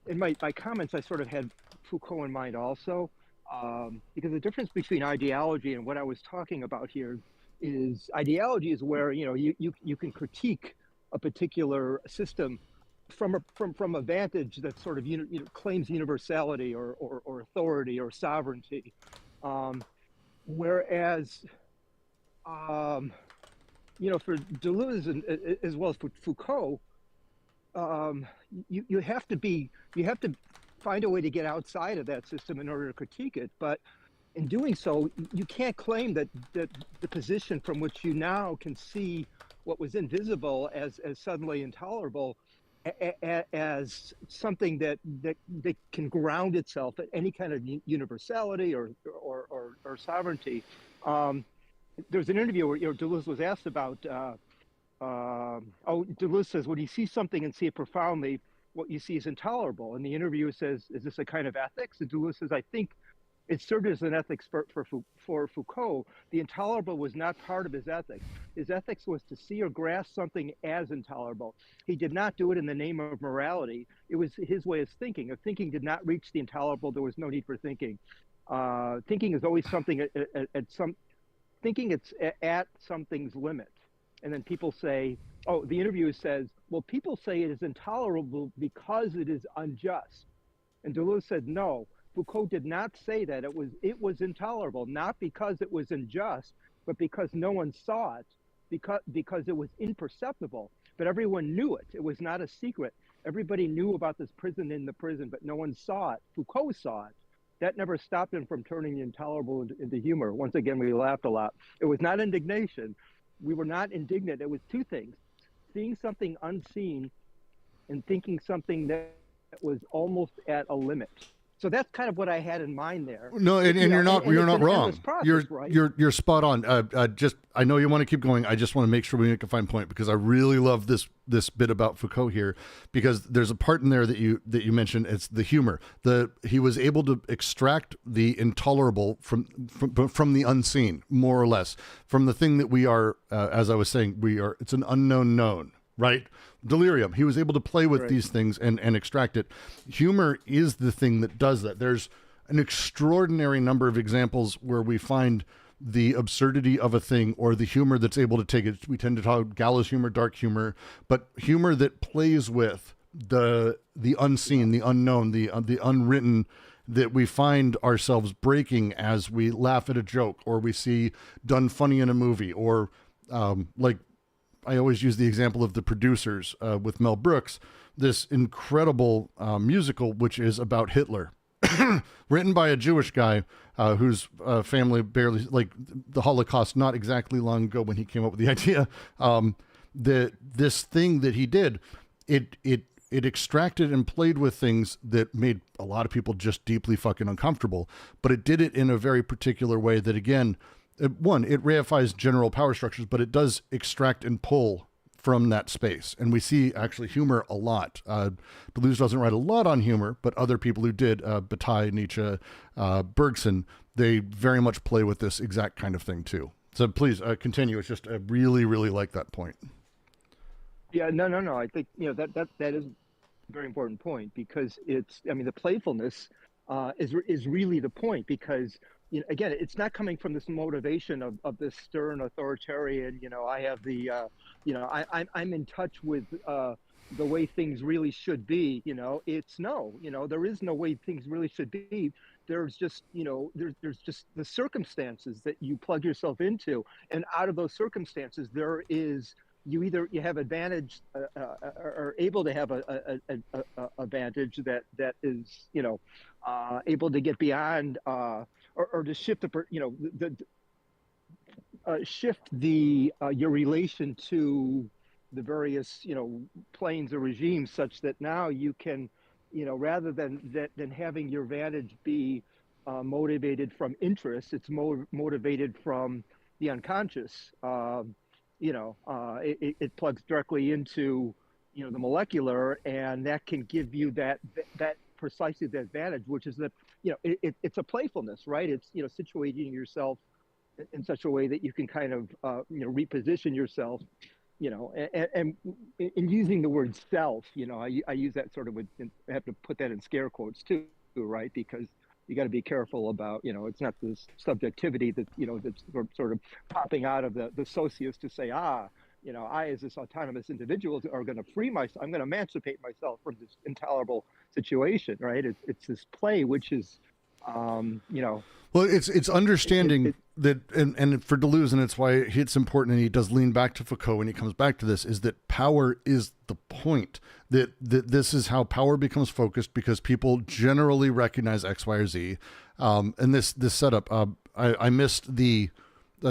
in my comments, I sort of had Foucault in mind also, because the difference between ideology and what I was talking about here is ideology is where, you know, you can critique a particular system from a vantage that sort of claims universality or authority or sovereignty, whereas you know, for Deleuze and as well as for Foucault, you have to find a way to get outside of that system in order to critique it, but in doing so, you can't claim that the position from which you now can see what was invisible as suddenly intolerable, as something that can ground itself at any kind of universality or sovereignty. There's an interview where, you know, Deleuze was asked about. Deleuze says, when you see something and see it profoundly, what you see is intolerable. And the interviewer says, is this a kind of ethics? And Deleuze says, I think it served as an ethics for Foucault. The intolerable was not part of his ethics. His ethics was to see or grasp something as intolerable. He did not do it in the name of morality. It was his way of thinking. If thinking did not reach the intolerable, there was no need for thinking. Thinking is always something thinking it's at something's limit. And then people say, oh, the interviewer says, well, people say it is intolerable because it is unjust. And Deleuze said, no, Foucault did not say that. It was intolerable, not because it was unjust, but because no one saw it, because it was imperceptible. But everyone knew it. It was not a secret. Everybody knew about this prison in the prison, but no one saw it. Foucault saw it. that never stopped him from turning the intolerable into humor. Once again, we laughed a lot. It was not indignation. We were not indignant. It was two things: seeing something unseen and thinking something that was almost at a limit. So that's kind of what I had in mind there. No, and you're not wrong. Process, right? You're spot on. I know you want to keep going. I just want to make sure we make a fine point, because I really love this bit about Foucault here, because there's a part in there that you mentioned. It's the humor. He was able to extract the intolerable from the unseen, more or less, from the thing that we are. As I was saying, it's an unknown known. Right? Delirium. He was able to play with these things and extract it. Humor is the thing that does that. There's an extraordinary number of examples where we find the absurdity of a thing, or the humor that's able to take it. We tend to talk gallows humor, dark humor, but humor that plays with the unseen, the unknown, the unwritten, that we find ourselves breaking as we laugh at a joke, or we see done funny in a movie, or like, I always use the example of The Producers with Mel Brooks, this incredible musical, which is about Hitler, written by a Jewish guy whose family barely, like the Holocaust, not exactly long ago when he came up with the idea. This thing that he did, it extracted and played with things that made a lot of people just deeply fucking uncomfortable, but it did it in a very particular way that, again, one, it reifies general power structures, but it does extract and pull from that space. And we see actually humor a lot. Deleuze doesn't write a lot on humor, but other people who did, Bataille, Nietzsche, Bergson, they very much play with this exact kind of thing too. So please continue. It's just, I really, really like that point. Yeah, no. I think, that is a very important point, because the playfulness is really the point, because again, it's not coming from this motivation of this stern authoritarian, I have the, I'm in touch with the way things really should be, it's there is no way things really should be. There's just, there's just the circumstances that you plug yourself into. And out of those circumstances, there is, you have advantage, or able to have a advantage that is, able to get beyond, or to shift shift your relation to the various planes or regimes, such that now you can rather than having your vantage be motivated from interest, it's motivated from the unconscious. It plugs directly into the molecular, and that can give you that precisely the advantage, which is that it's a playfulness, right? It's situating yourself in such a way that you can kind of reposition yourself, and using the word self, I use that sort of I have to put that in scare quotes too, right? Because you got to be careful about, it's not this subjectivity that, that's sort of popping out of the socius to say, I, as this autonomous individual, are going to I'm going to emancipate myself from this intolerable situation, right? It's this play, which is, Well, it's understanding that, and for Deleuze, and it's why it's important, and he does lean back to Foucault when he comes back to this, is that power is the point. That this is how power becomes focused, because people generally recognize X, Y, or Z. And this setup, I missed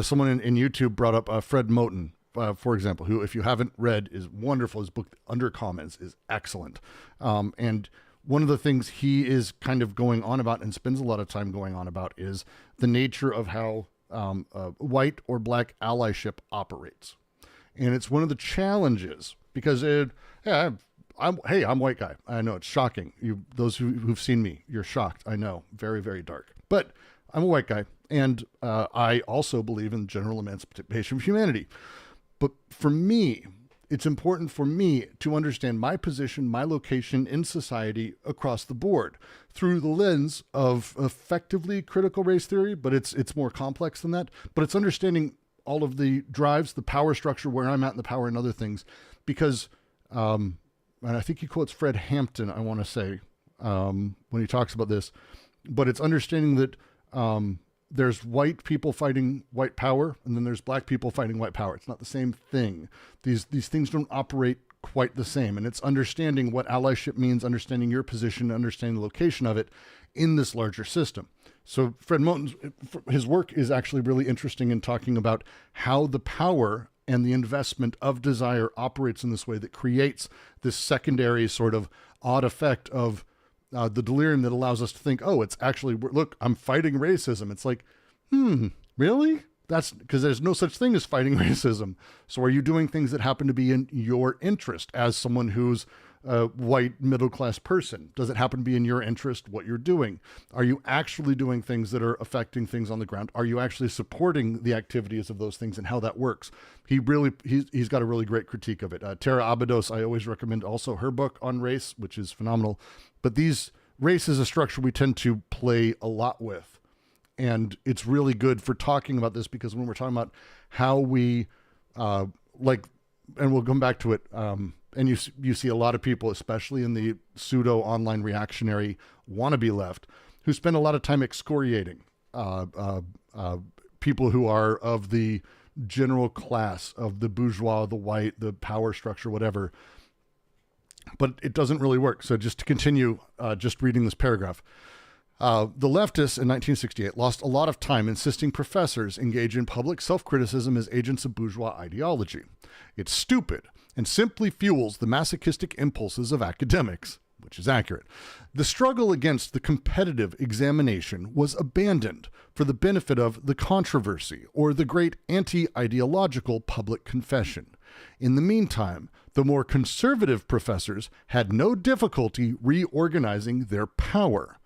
someone in YouTube brought up Fred Moten, for example, who, if you haven't read, is wonderful. His book, Under Commons, is excellent. And one of the things he is kind of going on about, and spends a lot of time going on about, is the nature of how white or black allyship operates. And it's one of the challenges, because I'm white guy. I know it's shocking. Those who've seen me, you're shocked. I know, very, very dark. But I'm a white guy, and I also believe in general emancipation of humanity. But for me, it's important for me to understand my position, my location in society across the board through the lens of effectively critical race theory, but it's more complex than that. But it's understanding all of the drives, the power structure, where I'm at in the power, and other things. Because, and I think he quotes Fred Hampton, I want to say, when he talks about this, but it's understanding that there's white people fighting white power, and then there's black people fighting white power. It's not the same thing. These things don't operate quite the same. And it's understanding what allyship means, understanding your position, understanding the location of it in this larger system. So Fred Moten's, his work is actually really interesting in talking about how the power and the investment of desire operates in this way that creates this secondary sort of odd effect of the delirium that allows us to think, oh, it's actually, look, I'm fighting racism. It's like, really? That's because there's no such thing as fighting racism. So are you doing things that happen to be in your interest as someone who's a white middle-class person? Does it happen to be in your interest what you're doing? Are you actually doing things that are affecting things on the ground? Are you actually supporting the activities of those things and how that works? He's got a really great critique of it. Tara Abados, I always recommend also her book on race, which is phenomenal. But race is a structure we tend to play a lot with. And it's really good for talking about this, because when we're talking about how we and we'll come back to it, and you see a lot of people, especially in the pseudo online reactionary wannabe left, who spend a lot of time excoriating people who are of the general class of the bourgeois, the white, the power structure, whatever. But it doesn't really work. So just to continue, just reading this paragraph. The leftists in 1968 lost a lot of time insisting professors engage in public self-criticism as agents of bourgeois ideology. It's stupid and simply fuels the masochistic impulses of academics, which is accurate. The struggle against the competitive examination was abandoned for the benefit of the controversy or the great anti-ideological public confession. In the meantime, the more conservative professors had no difficulty reorganizing their power.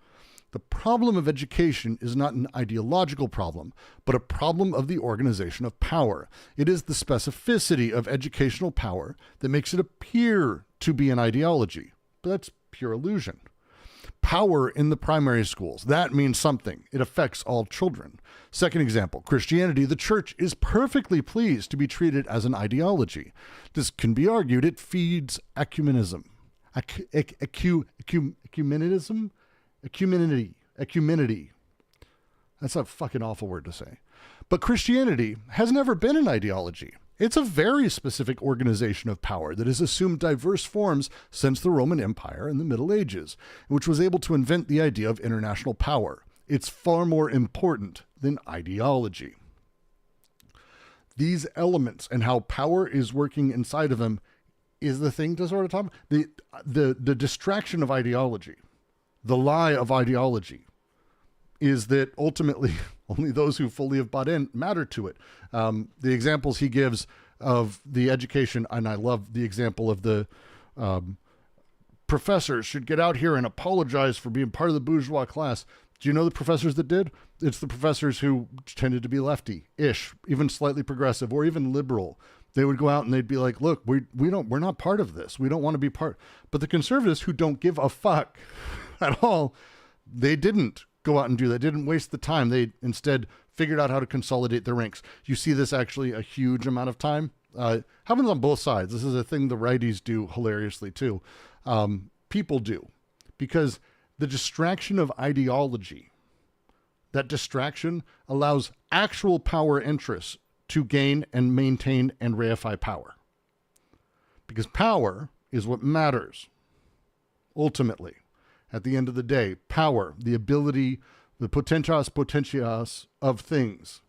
The problem of education is not an ideological problem, but a problem of the organization of power. It is the specificity of educational power that makes it appear to be an ideology, but that's pure illusion. Power in the primary schools, that means something. It affects all children. Second example, Christianity. The church is perfectly pleased to be treated as an ideology. This can be argued it feeds ecumenism. Ecumenism? Ecumenity. That's a fucking awful word to say. But Christianity has never been an ideology. It's a very specific organization of power that has assumed diverse forms since the Roman Empire in the Middle Ages, which was able to invent the idea of international power. It's far more important than ideology. These elements and how power is working inside of them is the thing to sort of talk about. The distraction of ideology. The lie of ideology is that ultimately only those who fully have bought in matter to it. The examples he gives of the education, and I love the example of the professors should get out here and apologize for being part of the bourgeois class. Do you know the professors that did? It's the professors who tended to be lefty-ish, even slightly progressive, or even liberal. They would go out and they'd be like, look, we're not part of this. We don't want to be part. But the conservatives who don't give a fuck at all, they didn't go out and do that. Didn't waste the time. They instead figured out how to consolidate their ranks. You see this actually a huge amount of time. Happens on both sides. This is a thing the righties do hilariously too. People do. Because the distraction of ideology, that distraction allows actual power interests to gain and maintain and reify power. Because power is what matters. Ultimately, at the end of the day, power, the ability, the potentias of things,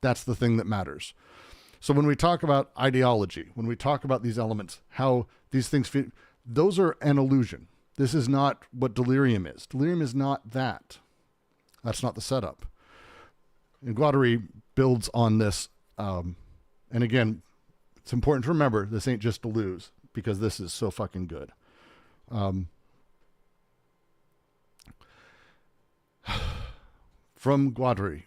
that's the thing that matters. So when we talk about ideology, when we talk about these elements, how these things fit, those are an illusion. This is not what delirium is. Delirium is not that. That's not the setup. And Guattari builds on this. And again, it's important to remember this ain't just deleuze, because this is so fucking good. From Guattari.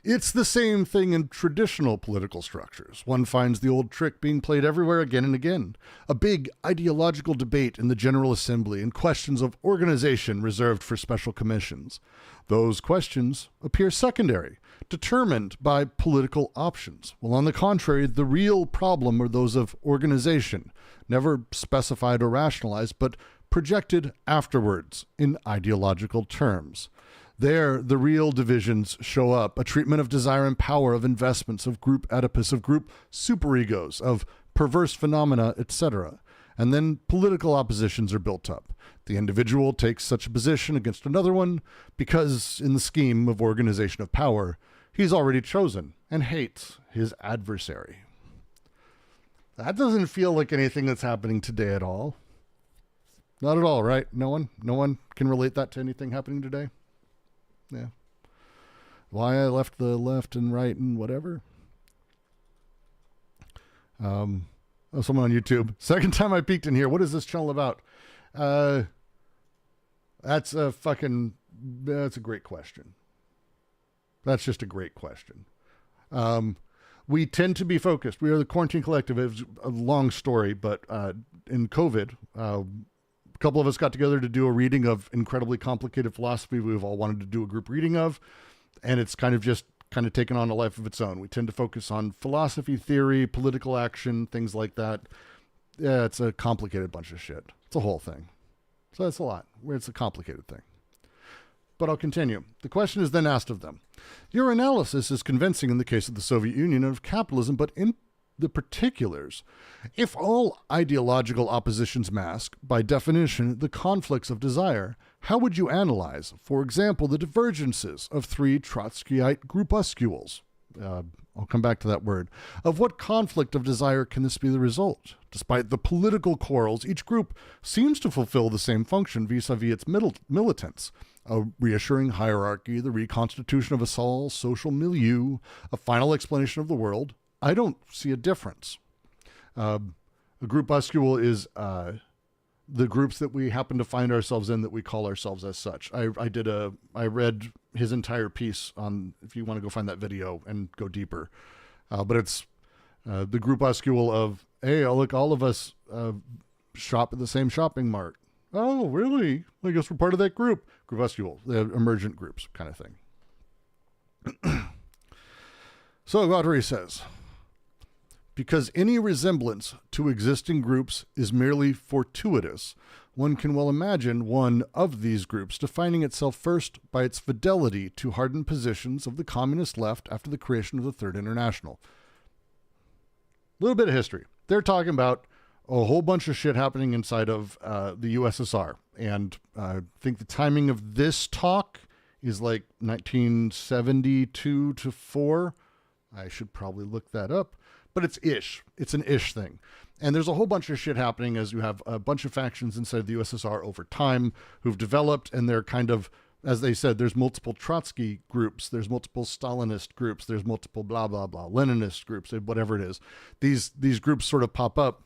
It's the same thing in traditional political structures. One finds the old trick being played everywhere again and again. A big ideological debate in the General Assembly and questions of organization reserved for special commissions. Those questions appear secondary, determined by political options, while on the contrary, the real problem are those of organization, never specified or rationalized, but projected afterwards in ideological terms. There, the real divisions show up, a treatment of desire and power, of investments, of group Oedipus, of group superegos, of perverse phenomena, etc. And then political oppositions are built up. The individual takes such a position against another one because, in the scheme of organization of power, he's already chosen and hates his adversary. That doesn't feel like anything that's happening today at all. Not at all, right? No one can relate that to anything happening today? Yeah. Why I left the left and right and whatever. Someone on YouTube. Second time I peeked in here. What is this channel about? That's a great question. That's just a great question. We tend to be focused. We are the Quarantine Collective. It was a long story, but in COVID, a couple of us got together to do a reading of incredibly complicated philosophy we've all wanted to do a group reading of, and it's kind of taken on a life of its own. We tend to focus on philosophy, theory, political action, things like that. Yeah, it's a complicated bunch of shit. It's a whole thing. So that's a lot. It's a complicated thing. But I'll continue. The question is then asked of them. Your analysis is convincing in the case of the Soviet Union and of capitalism, but in the particulars, if all ideological oppositions mask, by definition, the conflicts of desire, how would you analyze, for example, the divergences of three Trotskyite groupuscules? I'll come back to that word. Of what conflict of desire can this be the result? Despite the political quarrels, each group seems to fulfill the same function vis-a-vis its militants. A reassuring hierarchy, the reconstitution of a social milieu, a final explanation of the world. I don't see a difference. A groupuscule is the groups that we happen to find ourselves in that we call ourselves as such. I read his entire piece on, if you want to go find that video and go deeper. But it's the groupuscule of, hey, look, all of us shop at the same shopping mart. Oh, really? I guess we're part of that group. Groupuscule, the emergent groups kind of thing. So guattari says, because any resemblance to existing groups is merely fortuitous, one can well imagine one of these groups defining itself first by its fidelity to hardened positions of the communist left after the creation of the Third International. A little bit of history. They're talking about a whole bunch of shit happening inside of the USSR. And I think the timing of this talk is like 1972 to 4. I should probably look that up. But it's ish. It's an ish thing. And there's a whole bunch of shit happening as you have a bunch of factions inside the USSR over time who've developed, and they're kind of, as they said, there's multiple Trotsky groups, there's multiple Stalinist groups, there's multiple blah, blah, blah, Leninist groups, whatever it is. These groups sort of pop up,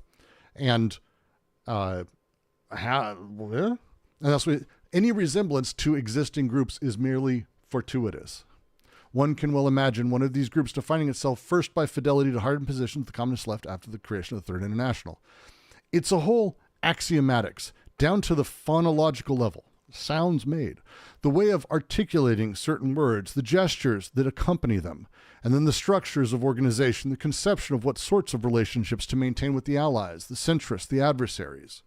and that's what, any resemblance to existing groups is merely fortuitous. One can well imagine one of these groups defining itself first by fidelity to hardened positions of the communist left after the creation of the Third International. It's a whole axiomatics, down to the phonological level. Sounds made. The way of articulating certain words, the gestures that accompany them, and then the structures of organization, the conception of what sorts of relationships to maintain with the allies, the centrists, the adversaries.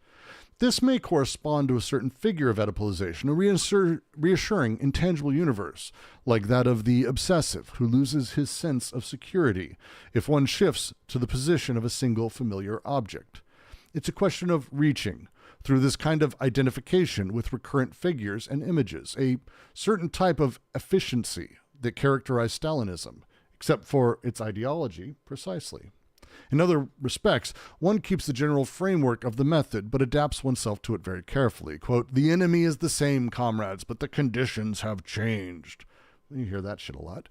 This may correspond to a certain figure of Oedipalization, a reassuring, intangible universe, like that of the obsessive, who loses his sense of security if one shifts to the position of a single familiar object. It's a question of reaching, through this kind of identification with recurrent figures and images, a certain type of efficiency that characterized Stalinism, except for its ideology, precisely. In other respects, one keeps the general framework of the method, but adapts oneself to it very carefully. Quote, the enemy is the same, comrades, but the conditions have changed. You hear that shit a lot.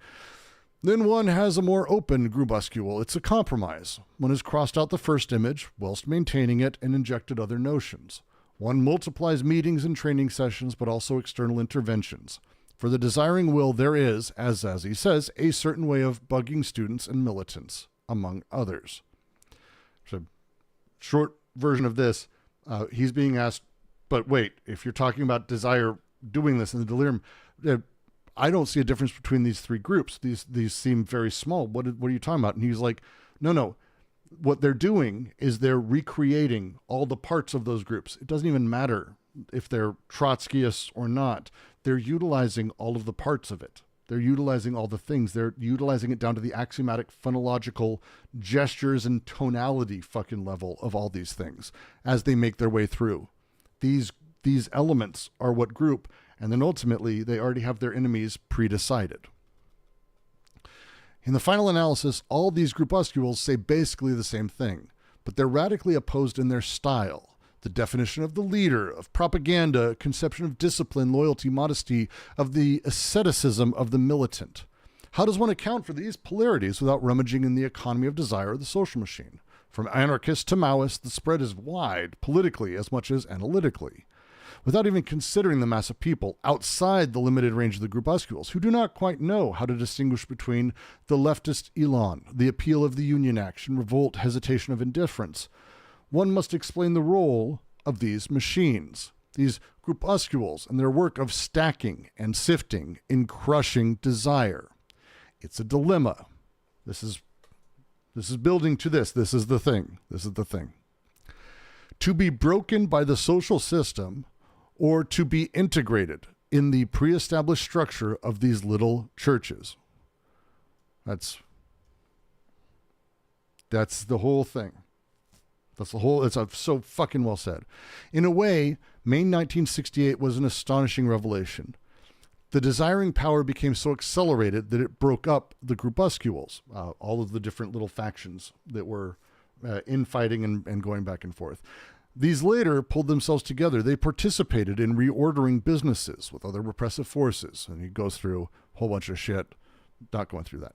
Then one has a more open groupuscule. It's a compromise. One has crossed out the first image, whilst maintaining it, and injected other notions. One multiplies meetings and training sessions, but also external interventions. For the desiring will, there is, as he says, a certain way of bugging students and militants, among others. So, short version of this, he's being asked, but wait, if you're talking about desire doing this in the delirium, I don't see a difference between these three groups. These seem very small. What are you talking about? And he's like, no. What they're doing is they're recreating all the parts of those groups. It doesn't even matter if they're Trotskyists or not. They're utilizing all of the parts of it. They're utilizing all the things. They're utilizing it down to the axiomatic phonological gestures and tonality fucking level of all these things as they make their way through. These elements are what group, and then ultimately they already have their enemies pre-decided. In the final analysis, all these groupuscules say basically the same thing, but they're radically opposed in their style. The definition of the leader, of propaganda, conception of discipline, loyalty, modesty, of the asceticism of the militant. How does one account for these polarities without rummaging in the economy of desire or the social machine? From anarchist to Maoist, the spread is wide, politically as much as analytically. Without even considering the mass of people outside the limited range of the groupuscules who do not quite know how to distinguish between the leftist elan, the appeal of the union action, revolt, hesitation of indifference, one must explain the role of these machines, these groupuscules, and their work of stacking and sifting in crushing desire. It's a dilemma. This is building to this. This is the thing. This is the thing. To be broken by the social system or to be integrated in the pre-established structure of these little churches. That's the whole thing. That's the whole, it's so fucking well said. In a way, May 1968 was an astonishing revelation. The desiring power became so accelerated that it broke up the groupuscules, all of the different little factions that were infighting and going back and forth. These later pulled themselves together. They participated in reordering businesses with other repressive forces. And he goes through a whole bunch of shit. Not going through that.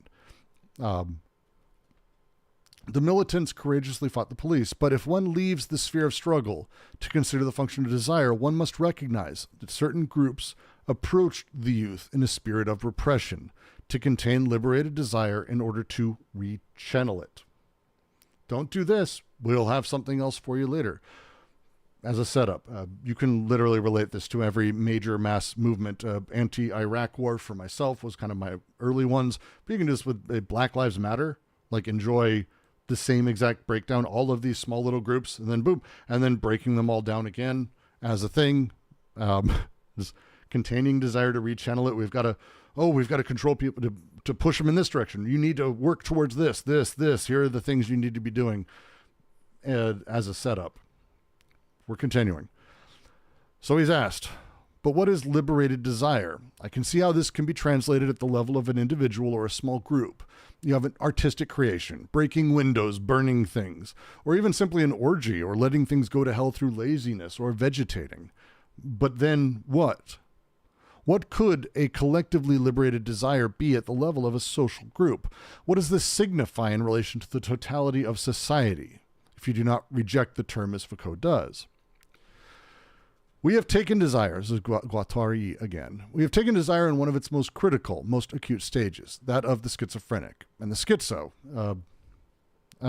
The militants courageously fought the police, but if one leaves the sphere of struggle to consider the function of desire, one must recognize that certain groups approached the youth in a spirit of repression to contain liberated desire in order to rechannel it. Don't do this. We'll have something else for you later. As a setup, you can literally relate this to every major mass movement. Anti-Iraq war for myself was kind of my early ones. But you can just, with Black Lives Matter, like enjoy the same exact breakdown, all of these small little groups, and then boom, and then breaking them all down again as a thing. Just containing desire to rechannel it. We've got to control people to push them in this direction. You need to work towards this. Here are the things you need to be doing as a setup. We're continuing. So he's asked, but what is liberated desire? I can see how this can be translated at the level of an individual or a small group. You have an artistic creation, breaking windows, burning things, or even simply an orgy or letting things go to hell through laziness or vegetating. But then what? What could a collectively liberated desire be at the level of a social group? What does this signify in relation to the totality of society, if you do not reject the term as Foucault does? We have taken desire, this is guattari again, we have taken desire in one of its most critical, most acute stages, that of the schizophrenic. And the schizo, I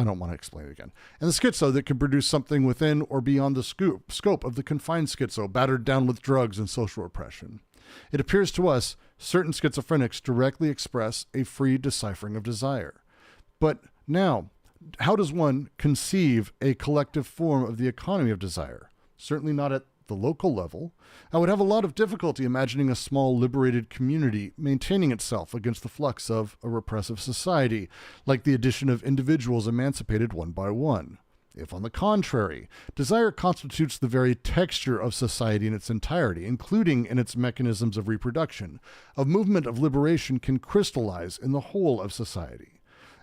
don't want to explain it again. And the schizo that can produce something within or beyond the scope of the confined schizo, battered down with drugs and social repression. It appears to us certain schizophrenics directly express a free deciphering of desire. But now, how does one conceive a collective form of the economy of desire? Certainly not at the local level. I would have a lot of difficulty imagining a small liberated community maintaining itself against the flux of a repressive society, like the addition of individuals emancipated one by one. If, on the contrary, desire constitutes the very texture of society in its entirety, including in its mechanisms of reproduction, a movement of liberation can crystallize in the whole of society.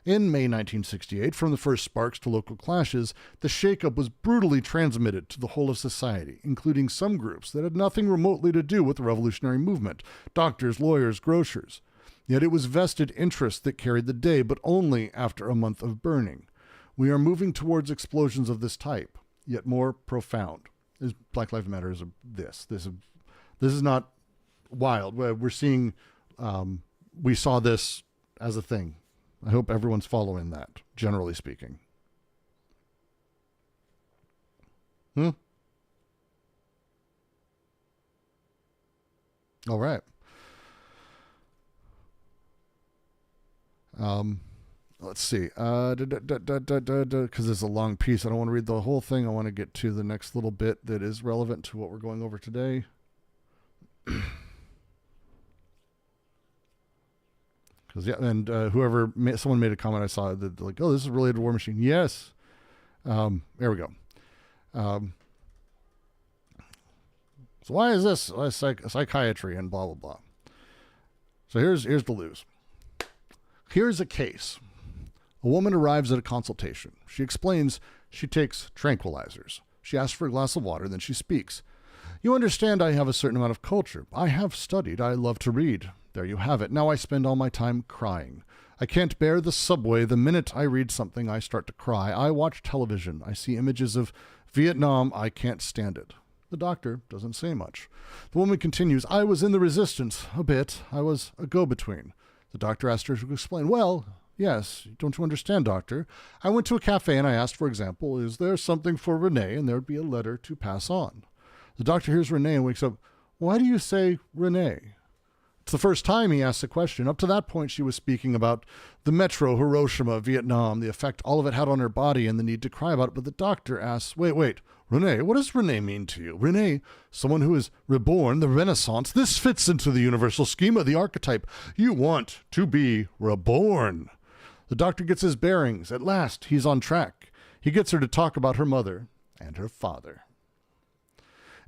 In May 1968, from the first sparks to local clashes, the shakeup was brutally transmitted to the whole of society, including some groups that had nothing remotely to do with the revolutionary movement, doctors, lawyers, grocers. Yet it was vested interests that carried the day, but only after a month of burning. We are moving towards explosions of this type, yet more profound. Black Lives Matter is this. This is not wild. We're seeing, we saw this as a thing. I hope everyone's following that, generally speaking. All right. Let's see. Because it's a long piece. I don't want to read the whole thing. I want to get to the next little bit that is relevant to what we're going over today. Because someone made a comment I saw that like, oh, this is related to War Machine. Yes. There we go. So why is this psychiatry and blah, blah, blah. So here's deleuze. Here's a case. A woman arrives at a consultation. She explains she takes tranquilizers. She asks for a glass of water, then she speaks. You understand I have a certain amount of culture. I have studied. I love to read. There you have it. Now I spend all my time crying. I can't bear the subway. The minute I read something, I start to cry. I watch television. I see images of Vietnam. I can't stand it. The doctor doesn't say much. The woman continues, I was in the resistance a bit. I was a go-between. The doctor asked her to explain. Well, yes, don't you understand, doctor? I went to a cafe and I asked, for example, is there something for Renee? And there would be a letter to pass on. The doctor hears Renee and wakes up. Why do you say Renee? It's the first time he asks a question. Up to that point, she was speaking about the metro, Hiroshima, Vietnam, the effect all of it had on her body and the need to cry about it. But the doctor asks, wait, Renee, what does Renee mean to you? Renee, someone who is reborn, the Renaissance. This fits into the universal schema, the archetype. You want to be reborn. The doctor gets his bearings. At last, he's on track. He gets her to talk about her mother and her father.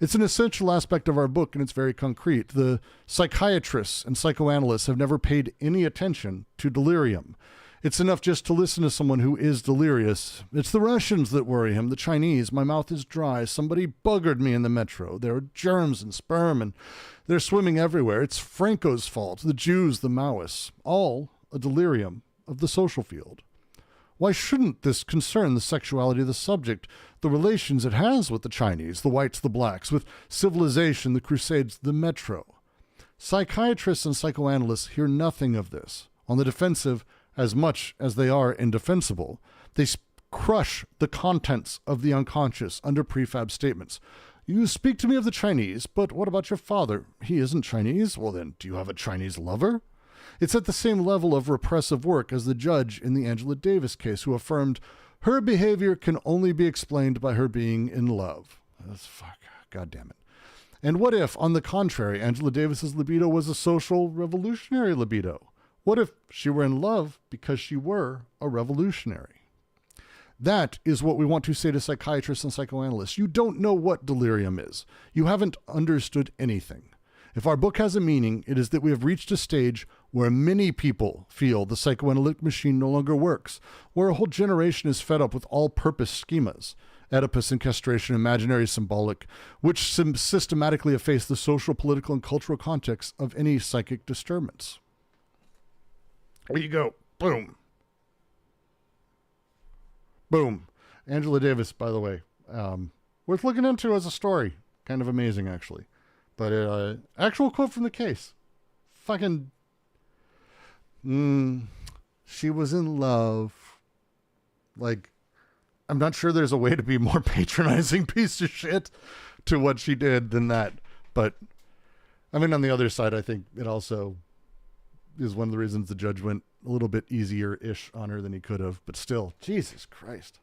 It's an essential aspect of our book, and it's very concrete. The psychiatrists and psychoanalysts have never paid any attention to delirium. It's enough just to listen to someone who is delirious. It's the Russians that worry him, the Chinese. My mouth is dry. Somebody buggered me in the metro. There are germs and sperm, and they're swimming everywhere. It's Franco's fault, the Jews, the Maoists, all a delirium of the social field. Why shouldn't this concern the sexuality of the subject, the relations it has with the Chinese, the whites, the blacks, with civilization, the Crusades, the metro? Psychiatrists and psychoanalysts hear nothing of this. On the defensive, as much as they are indefensible, they crush the contents of the unconscious under prefab statements. You speak to me of the Chinese, but what about your father? He isn't Chinese. Well then, do you have a Chinese lover? It's at the same level of repressive work as the judge in the Angela Davis case who affirmed her behavior can only be explained by her being in love. That's fuck. God damn it. And what if, on the contrary, Angela Davis's libido was a social revolutionary libido? What if she were in love because she were a revolutionary? That is what we want to say to psychiatrists and psychoanalysts. You don't know what delirium is. You haven't understood anything. If our book has a meaning, it is that we have reached a stage where many people feel the psychoanalytic machine no longer works, where a whole generation is fed up with all-purpose schemas, Oedipus and castration, imaginary, symbolic, which systematically efface the social, political, and cultural context of any psychic disturbance. There you go. Boom. Boom. Angela Davis, by the way, worth looking into as a story. Kind of amazing, actually. But actual quote from the case. Fucking, she was in love. Like, I'm not sure there's a way to be more patronizing piece of shit to what she did than that. But, I mean, on the other side, I think it also is one of the reasons the judge went a little bit easier-ish on her than he could have. But still, Jesus Christ.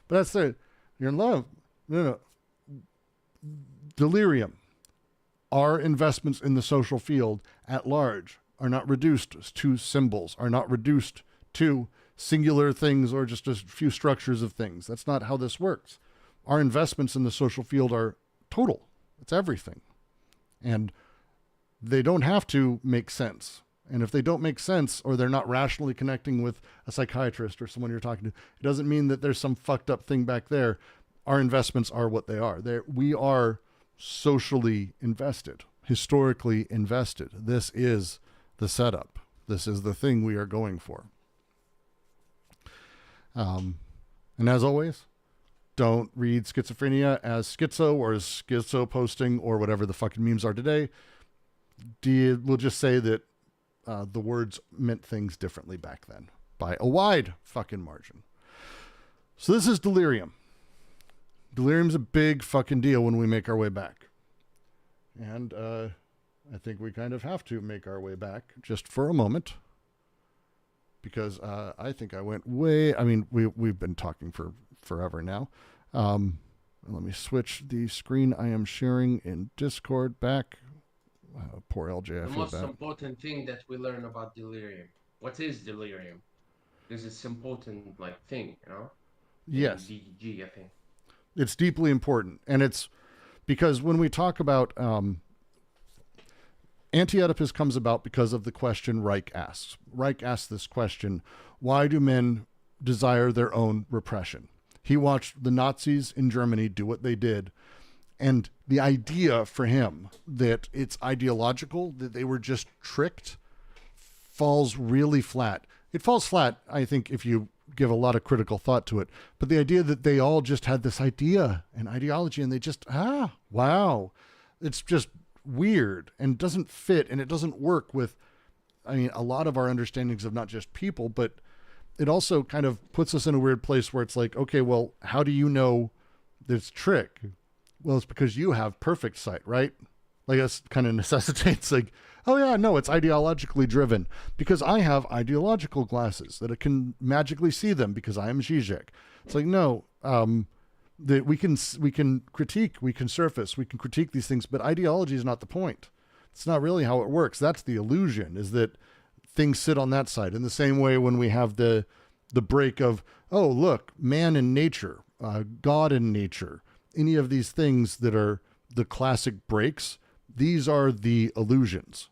But that's the, you're in love. No. Delirium. Our investments in the social field at large are not reduced to symbols, are not reduced to singular things or just a few structures of things. That's not how this works. Our investments in the social field are total. It's everything. And they don't have to make sense. And if they don't make sense or they're not rationally connecting with a psychiatrist or someone you're talking to, it doesn't mean that there's some fucked up thing back there. Our investments are what they are. We are socially invested, historically invested. This is the setup. This is the thing we are going for. And as always, don't read schizophrenia as schizo or as schizo posting or whatever the fucking memes are today. We'll just say that the words meant things differently back then by a wide fucking margin. So this is delirium. Delirium's a big fucking deal when we make our way back. And I think we kind of have to make our way back just for a moment. Because I think I went way... I mean, we've been talking for forever now. Let me switch the screen I am sharing in Discord back. Poor LJ, I feel bad. The most important thing that we learn about delirium. what is delirium? This is important like thing, Yes. In DGG, I think. It's deeply important. And it's because when we talk about Anti-Oedipus comes about because of the question Reich asks. Reich asks this question, why do men desire their own repression? He watched the Nazis in Germany do what they did. And the idea for him that it's ideological, that they were just tricked, falls really flat. It falls flat, I think, if you give a lot of critical thought to it. But the idea that they all just had this idea and ideology and they just, wow. It's just weird and doesn't fit, and it doesn't work with, I mean, a lot of our understandings of not just people, but it also kind of puts us in a weird place where it's like, okay, well, how do you know this trick? Well, it's because you have perfect sight, right? Like that's kind of necessitates like, oh yeah, no, it's ideologically driven because I have ideological glasses that it can magically see them because I am Zizek. It's like, no, that we can critique, we can surface, we can critique these things, but ideology is not the point. It's not really how it works. That's the illusion, is that things sit on that side. In the same way when we have the break of, oh, look, man in nature, God in nature, any of these things that are the classic breaks, these are the illusions.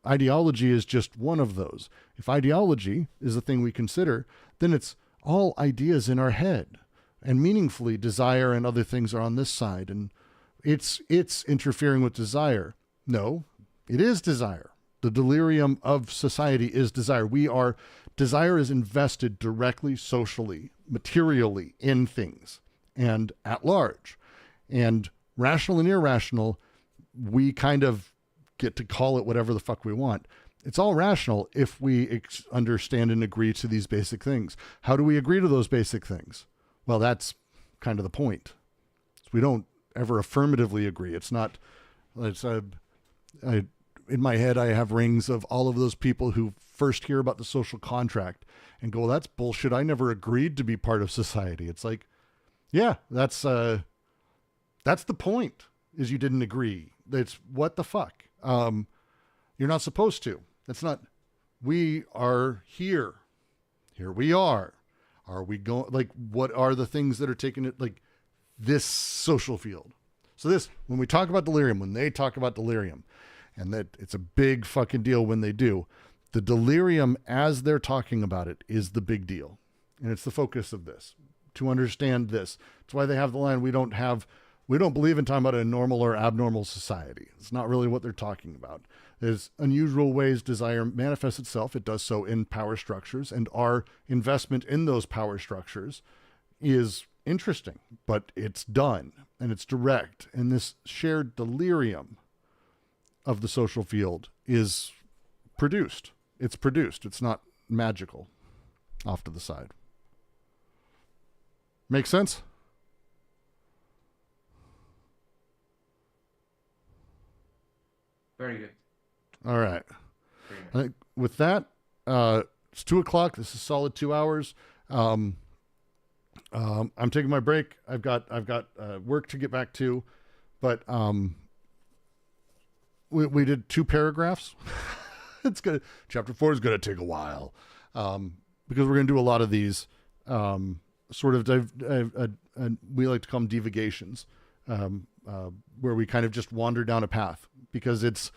Ideology is just one of those. If ideology is the thing we consider, then it's all ideas in our head. And meaningfully, desire and other things are on this side. And it's interfering with desire. No, it is desire. The delirium of society is desire. Desire is invested directly, socially, materially in things and at large. And rational and irrational, we kind of get to call it whatever the fuck we want. It's all rational if we understand and agree to these basic things. How do we agree to those basic things? Well, that's kind of the point. We don't ever affirmatively agree. It's not, in my head, I have rings of all of those people who first hear about the social contract and go, well, that's bullshit. I never agreed to be part of society. It's like, yeah, that's the point, is you didn't agree. It's what the fuck? You're not supposed to. That's not, we are here. Here we are. Are we going, like, what are the things that are taking it, like this social field? So this, when we talk about delirium, when they talk about delirium, and that it's a big fucking deal when they do, the delirium as they're talking about it is the big deal. And it's the focus of this, to understand this. That's why they have the line, we don't believe in talking about a normal or abnormal society. It's not really what they're talking about. There's unusual ways desire manifests itself. It does so in power structures, and our investment in those power structures is interesting, but it's done and it's direct. And this shared delirium of the social field is produced. It's produced. It's not magical off to the side. Make sense? Very good. All right. I think with that, it's 2:00. This is solid 2 hours. I'm taking my break. I've got work to get back to, but we did 2 paragraphs. It's gonna, chapter 4 is gonna take a while, because we're gonna do a lot of these sort of we like to call them divagations, where we kind of just wander down a path, because it's,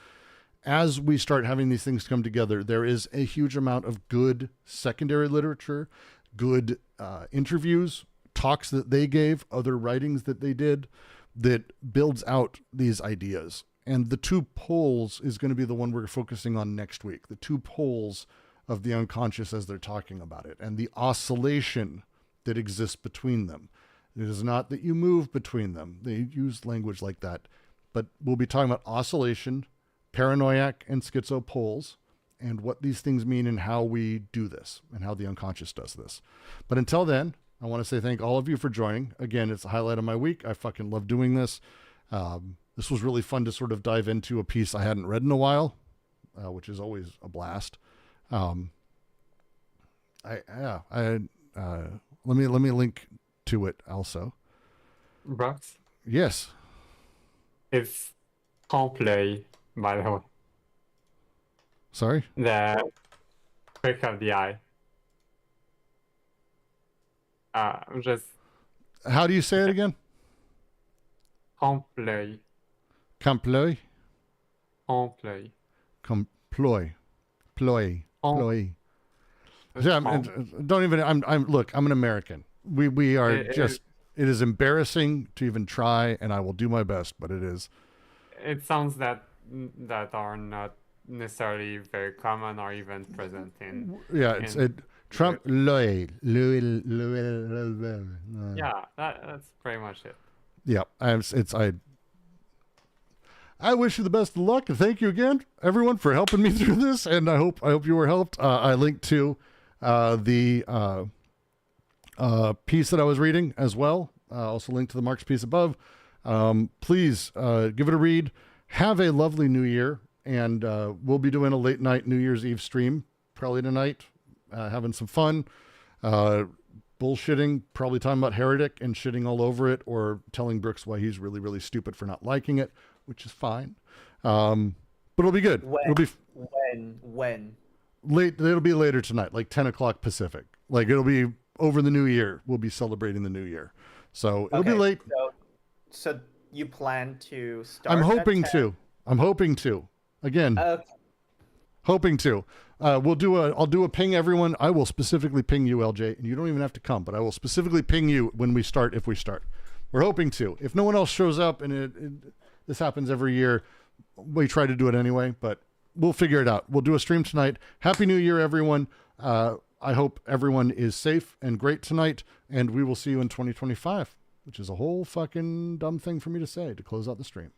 as we start having these things come together, there is a huge amount of good secondary literature, good interviews, talks that they gave, other writings that they did, that builds out these ideas. And the 2 poles is going to be the one we're focusing on next week. The 2 poles of the unconscious as they're talking about it, and the oscillation that exists between them. It is not that you move between them. They use language like that. But we'll be talking about oscillation, paranoiac and schizo poles, and what these things mean and how we do this and how the unconscious does this. But until then, I want to say thank all of you for joining. Again, it's a highlight of my week. I fucking love doing this. This was really fun to sort of dive into a piece I hadn't read in a while, which is always a blast. Let me link to it also. But Yes. it's Coldplay, by the way. Sorry? The Quick of the eye. Just How do you say it again? employ. Comploy? Employ. Comploy. Ploy. Ploy. Yeah, don't even, look, I'm an American. We are it is embarrassing to even try, and I will do my best, but it is. It sounds that are not necessarily very common or even present in. Yeah, it's Trump. Yeah, that's pretty much it. Yeah, I wish you the best of luck, and thank you again, everyone, for helping me through this. And I hope you were helped. I linked to the piece that I was reading as well. Also linked to the Marx piece above. Please give it a read. Have a lovely New Year, and we'll be doing a late night New Year's Eve stream probably tonight, having some fun, bullshitting, probably talking about Heretic and shitting all over it, or telling Brooks why he's really, really stupid for not liking it, which is fine. But it'll be good. It'll be when late. It'll be later tonight, like 10 o'clock Pacific. Like it'll be over the New Year. We'll be celebrating the New Year, so it'll be late. So you plan to start? I'm hoping to. Again, hoping to. I'll do a ping everyone. I will specifically ping you, LJ, and you don't even have to come, but I will specifically ping you when we start. If we start, we're hoping to. If no one else shows up, and this happens every year, we try to do it anyway, but we'll figure it out. We'll do a stream tonight. Happy New Year, everyone. I hope everyone is safe and great tonight, and we will see you in 2025, which is a whole fucking dumb thing for me to say to close out the stream.